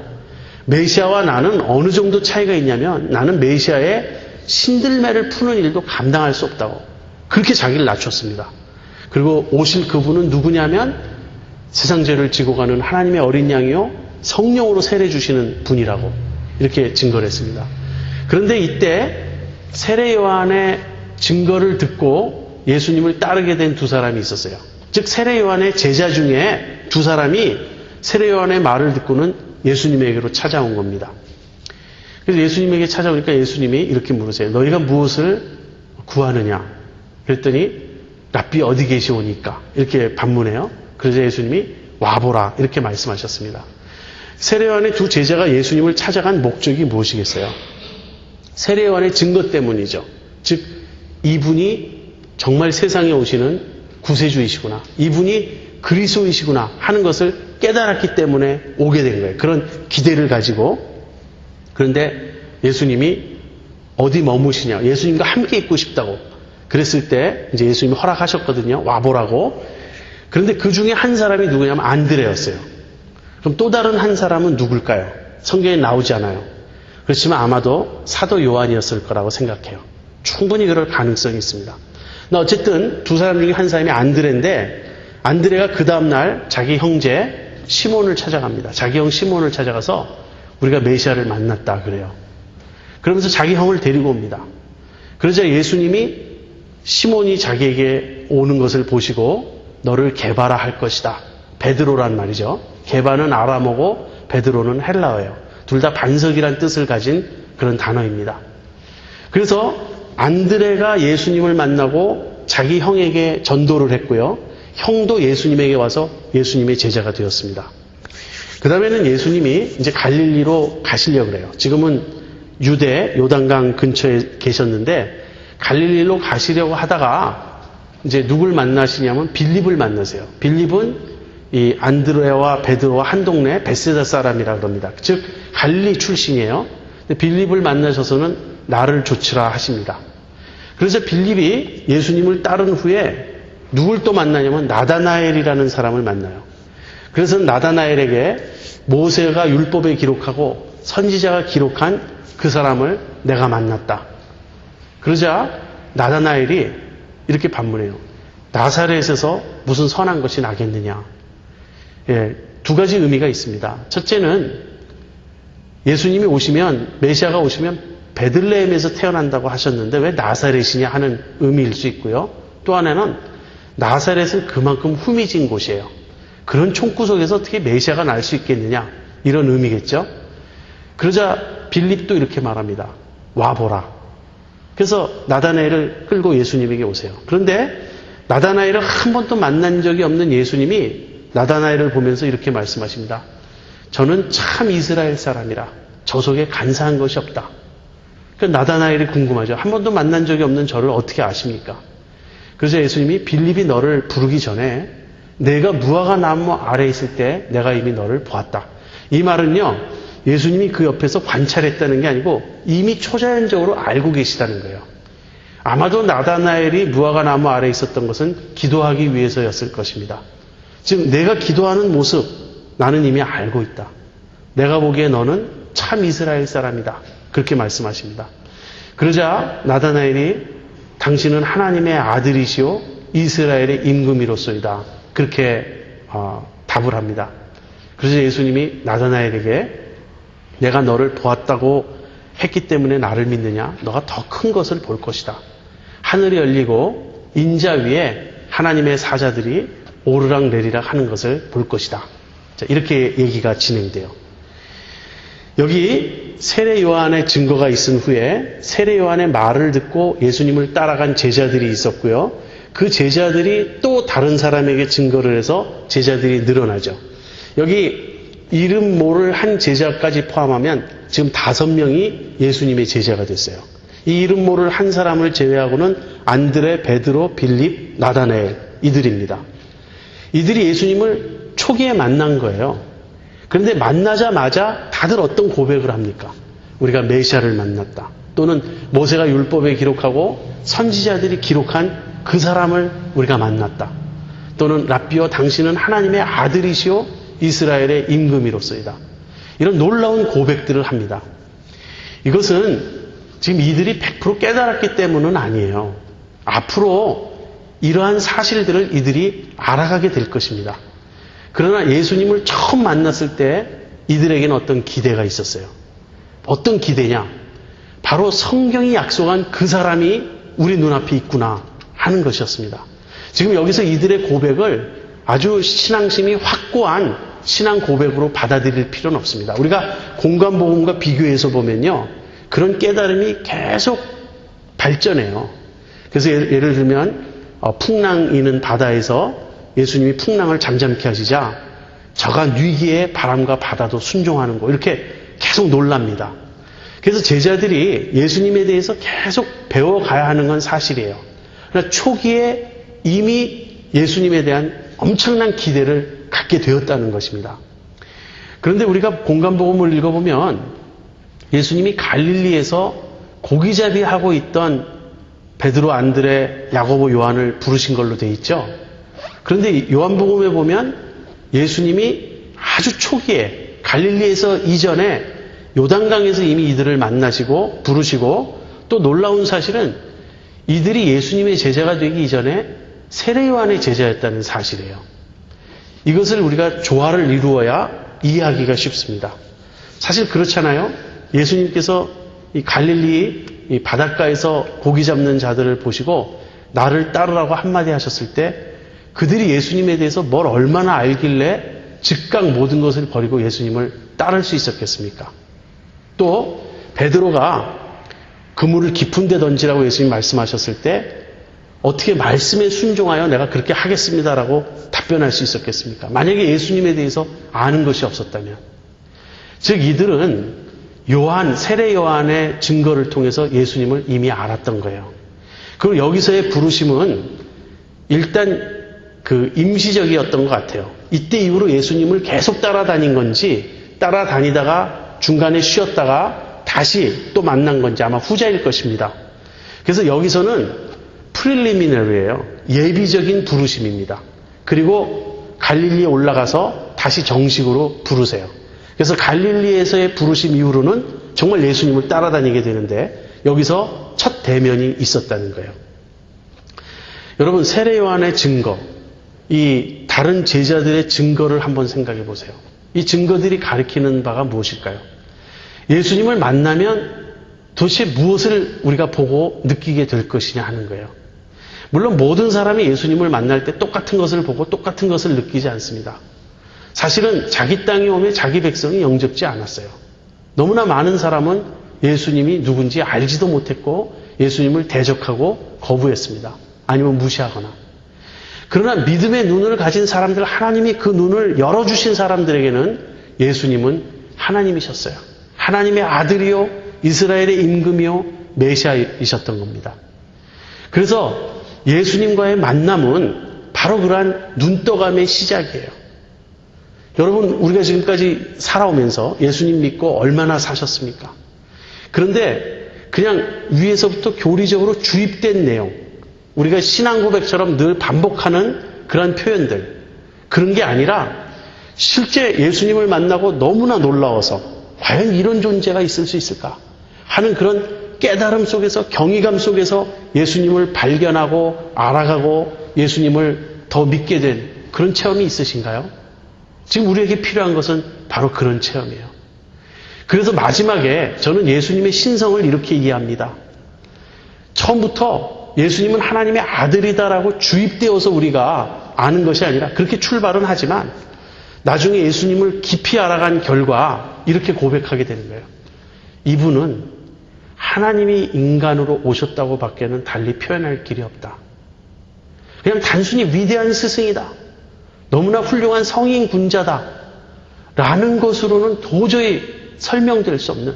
메시아와 나는 어느 정도 차이가 있냐면 나는 메시아의 신들매를 푸는 일도 감당할 수 없다고. 그렇게 자기를 낮췄습니다. 그리고 오실 그분은 누구냐면 세상 죄를 지고 가는 하나님의 어린 양이요 성령으로 세례 주시는 분이라고 이렇게 증거를 했습니다. 그런데 이때 세례 요한의 증거를 듣고 예수님을 따르게 된 두 사람이 있었어요. 즉 세례 요한의 제자 중에 두 사람이 세례 요한의 말을 듣고는 예수님에게로 찾아온 겁니다. 그래서 예수님에게 찾아오니까 예수님이 이렇게 물으세요. 너희가 무엇을 구하느냐? 그랬더니 랍비 어디 계시오니까 이렇게 반문해요. 그래서 예수님이 와보라 이렇게 말씀하셨습니다. 세례 요한의 두 제자가 예수님을 찾아간 목적이 무엇이겠어요? 세례 요한의 증거 때문이죠. 즉 이분이 정말 세상에 오시는 구세주이시구나, 이분이 그리스도이시구나 하는 것을 깨달았기 때문에 오게 된 거예요. 그런 기대를 가지고. 그런데 예수님이 어디 머무시냐, 예수님과 함께 있고 싶다고 그랬을 때 이제 예수님이 허락하셨거든요. 와보라고. 그런데 그 중에 한 사람이 누구냐면 안드레였어요. 그럼 또 다른 한 사람은 누굴까요? 성경에 나오지 않아요. 그렇지만 아마도 사도 요한이었을 거라고 생각해요. 충분히 그럴 가능성이 있습니다. 어쨌든 두 사람 중에 한 사람이 안드레인데 안드레가 그 다음날 자기 형제 시몬을 찾아갑니다. 자기 형 시몬을 찾아가서 우리가 메시아를 만났다 그래요. 그러면서 자기 형을 데리고 옵니다. 그러자 예수님이 시몬이 자기에게 오는 것을 보시고 너를 게바라 할 것이다. 베드로란 말이죠. 게바는 아람어고 베드로는 헬라어예요. 둘 다 반석이란 뜻을 가진 그런 단어입니다. 그래서 안드레가 예수님을 만나고 자기 형에게 전도를 했고요. 형도 예수님에게 와서 예수님의 제자가 되었습니다. 그 다음에는 예수님이 이제 갈릴리로 가시려고 그래요. 지금은 유대 요단강 근처에 계셨는데 갈릴리로 가시려고 하다가 이제 누굴 만나시냐면 빌립을 만나세요. 빌립은 이 안드레와 베드로와 한 동네 베세다 사람이라 그럽니다. 즉 갈릴리 출신이에요. 근데 빌립을 만나셔서는 나를 좇으라 하십니다. 그래서 빌립이 예수님을 따른 후에 누굴 또 만나냐면 나다나엘이라는 사람을 만나요. 그래서 나다나엘에게 모세가 율법에 기록하고 선지자가 기록한 그 사람을 내가 만났다. 그러자 나다나엘이 이렇게 반문해요. 나사렛에서 무슨 선한 것이 나겠느냐. 예, 두 가지 의미가 있습니다. 첫째는 예수님이 오시면, 메시아가 오시면 베들레헴에서 태어난다고 하셨는데 왜 나사렛이냐 하는 의미일 수 있고요. 또 하나는 나사렛은 그만큼 후미진 곳이에요. 그런 총구석에서 어떻게 메시아가 날 수 있겠느냐 이런 의미겠죠. 그러자 빌립도 이렇게 말합니다. 와보라. 그래서 나다나엘을 끌고 예수님에게 오세요. 그런데 나다나엘을 한 번도 만난 적이 없는 예수님이 나다나엘을 보면서 이렇게 말씀하십니다. 저는 참 이스라엘 사람이라 저 속에 간사한 것이 없다. 그러니까 나다나엘이 궁금하죠. 한 번도 만난 적이 없는 저를 어떻게 아십니까? 그래서 예수님이 빌립이 너를 부르기 전에 내가 무화과 나무 아래에 있을 때 내가 이미 너를 보았다. 이 말은요, 예수님이 그 옆에서 관찰했다는 게 아니고 이미 초자연적으로 알고 계시다는 거예요. 아마도 나다나엘이 무화과 나무 아래에 있었던 것은 기도하기 위해서였을 것입니다. 즉 내가 기도하는 모습, 나는 이미 알고 있다. 내가 보기에 너는 참 이스라엘 사람이다. 그렇게 말씀하십니다. 그러자 나다나엘이 당신은 하나님의 아들이시오 이스라엘의 임금이로소이다. 그렇게 답을 합니다. 그래서 예수님이 나다나엘에게 내가 너를 보았다고 했기 때문에 나를 믿느냐? 너가 더 큰 것을 볼 것이다. 하늘이 열리고 인자 위에 하나님의 사자들이 오르락 내리락 하는 것을 볼 것이다. 자, 이렇게 얘기가 진행돼요. 여기 세례 요한의 증거가 있은 후에 세례 요한의 말을 듣고 예수님을 따라간 제자들이 있었고요. 그 제자들이 또 다른 사람에게 증거를 해서 제자들이 늘어나죠. 여기 이름 모를 한 제자까지 포함하면 지금 5명이 예수님의 제자가 됐어요. 이 이름 모를 한 사람을 제외하고는 안드레, 베드로, 빌립, 나다나엘 이들입니다. 이들이 예수님을 초기에 만난 거예요. 그런데 만나자마자 다들 어떤 고백을 합니까? 우리가 메시아를 만났다. 또는 모세가 율법에 기록하고 선지자들이 기록한 그 사람을 우리가 만났다. 또는 랍비여 당신은 하나님의 아들이시오 이스라엘의 임금이로소이다. 이런 놀라운 고백들을 합니다. 이것은 지금 이들이 100% 깨달았기 때문은 아니에요. 앞으로 이러한 사실들을 이들이 알아가게 될 것입니다. 그러나 예수님을 처음 만났을 때 이들에게는 어떤 기대가 있었어요. 어떤 기대냐? 바로 성경이 약속한 그 사람이 우리 눈앞에 있구나 하는 것이었습니다. 지금 여기서 이들의 고백을 아주 신앙심이 확고한 신앙 고백으로 받아들일 필요는 없습니다. 우리가 공관복음과 비교해서 보면요. 그런 깨달음이 계속 발전해요. 그래서 예를 들면 풍랑이는 바다에서 예수님이 풍랑을 잠잠케 하시자 저간 위기에 바람과 바다도 순종하는 거 이렇게 계속 놀랍니다. 그래서 제자들이 예수님에 대해서 계속 배워가야 하는 건 사실이에요. 그러나 초기에 이미 예수님에 대한 엄청난 기대를 갖게 되었다는 것입니다. 그런데 우리가 공관복음을 읽어보면 예수님이 갈릴리에서 고기잡이 하고 있던 베드로, 안드레, 야고보, 요한을 부르신 걸로 돼 있죠. 그런데 요한복음에 보면 예수님이 아주 초기에 갈릴리에서 이전에 요단강에서 이미 이들을 만나시고 부르시고 또 놀라운 사실은 이들이 예수님의 제자가 되기 이전에 세례 요한의 제자였다는 사실이에요. 이것을 우리가 조화를 이루어야 이해하기가 쉽습니다. 사실 그렇잖아요. 예수님께서 이 갈릴리 이 바닷가에서 고기 잡는 자들을 보시고 나를 따르라고 한마디 하셨을 때 그들이 예수님에 대해서 뭘 얼마나 알길래 즉각 모든 것을 버리고 예수님을 따를 수 있었겠습니까? 또 베드로가 그물을 깊은 데 던지라고 예수님 말씀하셨을 때 어떻게 말씀에 순종하여 내가 그렇게 하겠습니다라고 답변할 수 있었겠습니까? 만약에 예수님에 대해서 아는 것이 없었다면. 즉 이들은 세례 요한의 증거를 통해서 예수님을 이미 알았던 거예요. 그리고 여기서의 부르심은 일단 그 임시적이었던 것 같아요. 이때 이후로 예수님을 계속 따라다닌 건지 따라다니다가 중간에 쉬었다가 다시 또 만난 건지 아마 후자일 것입니다. 그래서 여기서는 프릴리미너리예요. 예비적인 부르심입니다. 그리고 갈릴리에 올라가서 다시 정식으로 부르세요. 그래서 갈릴리에서의 부르심 이후로는 정말 예수님을 따라다니게 되는데 여기서 첫 대면이 있었다는 거예요. 여러분 세례 요한의 증거, 이 다른 제자들의 증거를 한번 생각해 보세요. 이 증거들이 가리키는 바가 무엇일까요? 예수님을 만나면 도대체 무엇을 우리가 보고 느끼게 될 것이냐 하는 거예요. 물론 모든 사람이 예수님을 만날 때 똑같은 것을 보고 똑같은 것을 느끼지 않습니다. 사실은 자기 땅에 오면 자기 백성이 영접지 않았어요. 너무나 많은 사람은 예수님이 누군지 알지도 못했고 예수님을 대적하고 거부했습니다. 아니면 무시하거나. 그러나 믿음의 눈을 가진 사람들, 하나님이 그 눈을 열어주신 사람들에게는 예수님은 하나님이셨어요. 하나님의 아들이요 이스라엘의 임금이요 메시아이셨던 겁니다. 그래서 예수님과의 만남은 바로 그러한 눈떠감의 시작이에요. 여러분 우리가 지금까지 살아오면서 예수님 믿고 얼마나 사셨습니까? 그런데 그냥 위에서부터 교리적으로 주입된 내용, 우리가 신앙 고백처럼 늘 반복하는 그런 표현들, 그런 게 아니라 실제 예수님을 만나고 너무나 놀라워서 과연 이런 존재가 있을 수 있을까 하는 그런 깨달음 속에서, 경이감 속에서 예수님을 발견하고 알아가고 예수님을 더 믿게 된 그런 체험이 있으신가요? 지금 우리에게 필요한 것은 바로 그런 체험이에요. 그래서 마지막에 저는 예수님의 신성을 이렇게 이해합니다. 처음부터 예수님은 하나님의 아들이다라고 주입되어서 우리가 아는 것이 아니라, 그렇게 출발은 하지만 나중에 예수님을 깊이 알아간 결과 이렇게 고백하게 되는 거예요. 이분은 하나님이 인간으로 오셨다고 밖에는 달리 표현할 길이 없다. 그냥 단순히 위대한 스승이다, 너무나 훌륭한 성인 군자다 라는 것으로는 도저히 설명될 수 없는,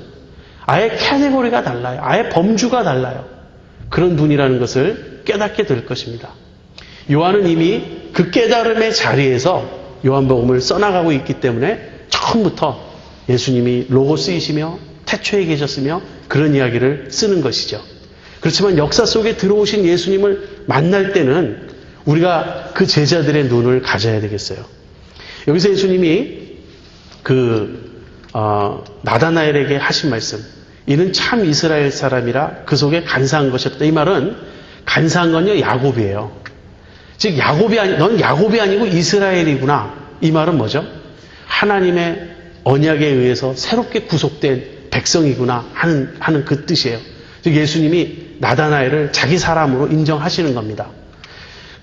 아예 카테고리가 달라요. 아예 범주가 달라요. 그런 분이라는 것을 깨닫게 될 것입니다. 요한은 이미 그 깨달음의 자리에서 요한복음을 써나가고 있기 때문에 처음부터 예수님이 로고스이시며 태초에 계셨으며 그런 이야기를 쓰는 것이죠. 그렇지만 역사 속에 들어오신 예수님을 만날 때는 우리가 그 제자들의 눈을 가져야 되겠어요. 여기서 예수님이 나다나엘에게 하신 말씀, 이는 참 이스라엘 사람이라 그 속에 간사한 것이었다. 이 말은 간사한 건요, 야곱이에요. 즉 넌 야곱이 아니고 이스라엘이구나. 이 말은 뭐죠? 하나님의 언약에 의해서 새롭게 구속된 백성이구나 하는 그 뜻이에요. 즉 예수님이 나다나엘을 자기 사람으로 인정하시는 겁니다.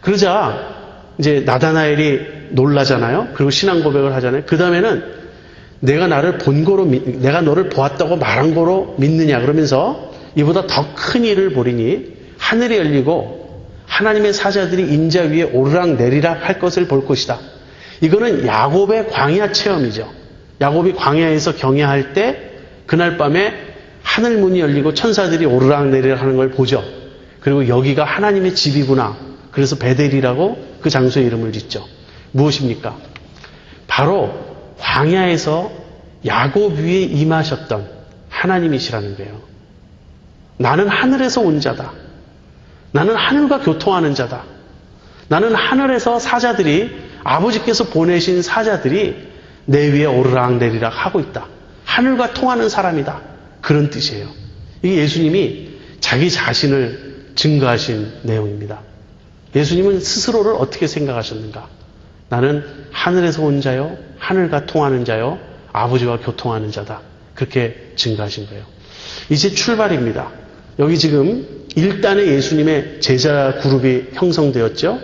그러자 이제 나다나엘이 놀라잖아요. 그리고 신앙 고백을 하잖아요. 그 다음에는 내가 너를 보았다고 말한 거로 믿느냐 그러면서 이보다 더 큰 일을 보리니 하늘이 열리고 하나님의 사자들이 인자 위에 오르락 내리락 할 것을 볼 것이다. 이거는 야곱의 광야 체험이죠. 야곱이 광야에서 경야할 때 그날 밤에 하늘 문이 열리고 천사들이 오르락 내리락 하는 걸 보죠. 그리고 여기가 하나님의 집이구나. 그래서 베델이라고 그 장소의 이름을 짓죠. 무엇입니까? 바로 광야에서 야곱 위에 임하셨던 하나님이시라는 거예요. 나는 하늘에서 온 자다. 나는 하늘과 교통하는 자다. 나는 하늘에서 사자들이, 아버지께서 보내신 사자들이 내 위에 오르락 내리락 하고 있다. 하늘과 통하는 사람이다. 그런 뜻이에요. 이게 예수님이 자기 자신을 증거하신 내용입니다. 예수님은 스스로를 어떻게 생각하셨는가? 나는 하늘에서 온 자요, 하늘과 통하는 자요, 아버지와 교통하는 자다. 그렇게 증거하신 거예요. 이제 출발입니다. 여기 지금 1단의 예수님의 제자 그룹이 형성되었죠.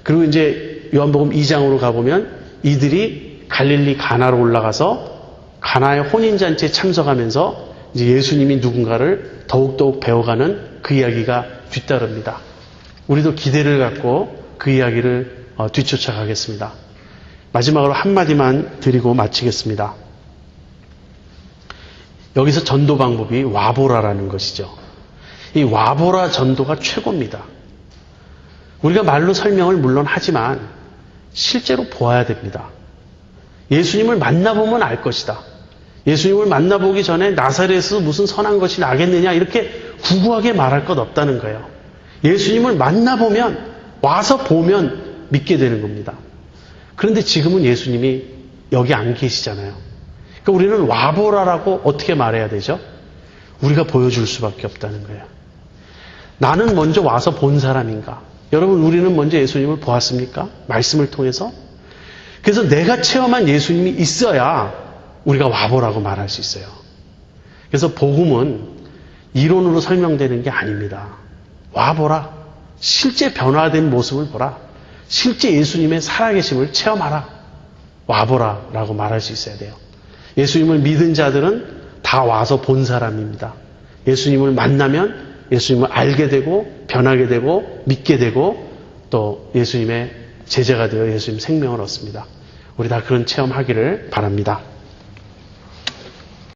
그리고 이제 요한복음 2장으로 가보면 이들이 갈릴리 가나로 올라가서 가나의 혼인잔치에 참석하면서 이제 예수님이 누군가를 더욱더욱 배워가는 그 이야기가 뒤따릅니다. 우리도 기대를 갖고 그 이야기를 뒤쫓아가겠습니다. 마지막으로 한마디만 드리고 마치겠습니다. 여기서 전도 방법이 와보라라는 것이죠. 이 와보라 전도가 최고입니다. 우리가 말로 설명을 물론 하지만 실제로 보아야 됩니다. 예수님을 만나보면 알 것이다. 예수님을 만나보기 전에 나사렛에서 무슨 선한 것이 나겠느냐 이렇게 구구하게 말할 것 없다는 거예요. 예수님을 만나보면, 와서 보면 믿게 되는 겁니다. 그런데 지금은 예수님이 여기 안 계시잖아요. 그러니까 우리는 와보라라고 어떻게 말해야 되죠? 우리가 보여줄 수밖에 없다는 거예요. 나는 먼저 와서 본 사람인가? 여러분, 우리는 먼저 예수님을 보았습니까? 말씀을 통해서? 그래서 내가 체험한 예수님이 있어야 우리가 와보라고 말할 수 있어요. 그래서 복음은 이론으로 설명되는 게 아닙니다. 와보라. 실제 변화된 모습을 보라. 실제 예수님의 살아계심을 체험하라. 와보라 라고 말할 수 있어야 돼요. 예수님을 믿은 자들은 다 와서 본 사람입니다. 예수님을 만나면 예수님을 알게 되고 변하게 되고 믿게 되고 또 예수님의 제자가 되어 예수님 생명을 얻습니다. 우리 다 그런 체험하기를 바랍니다.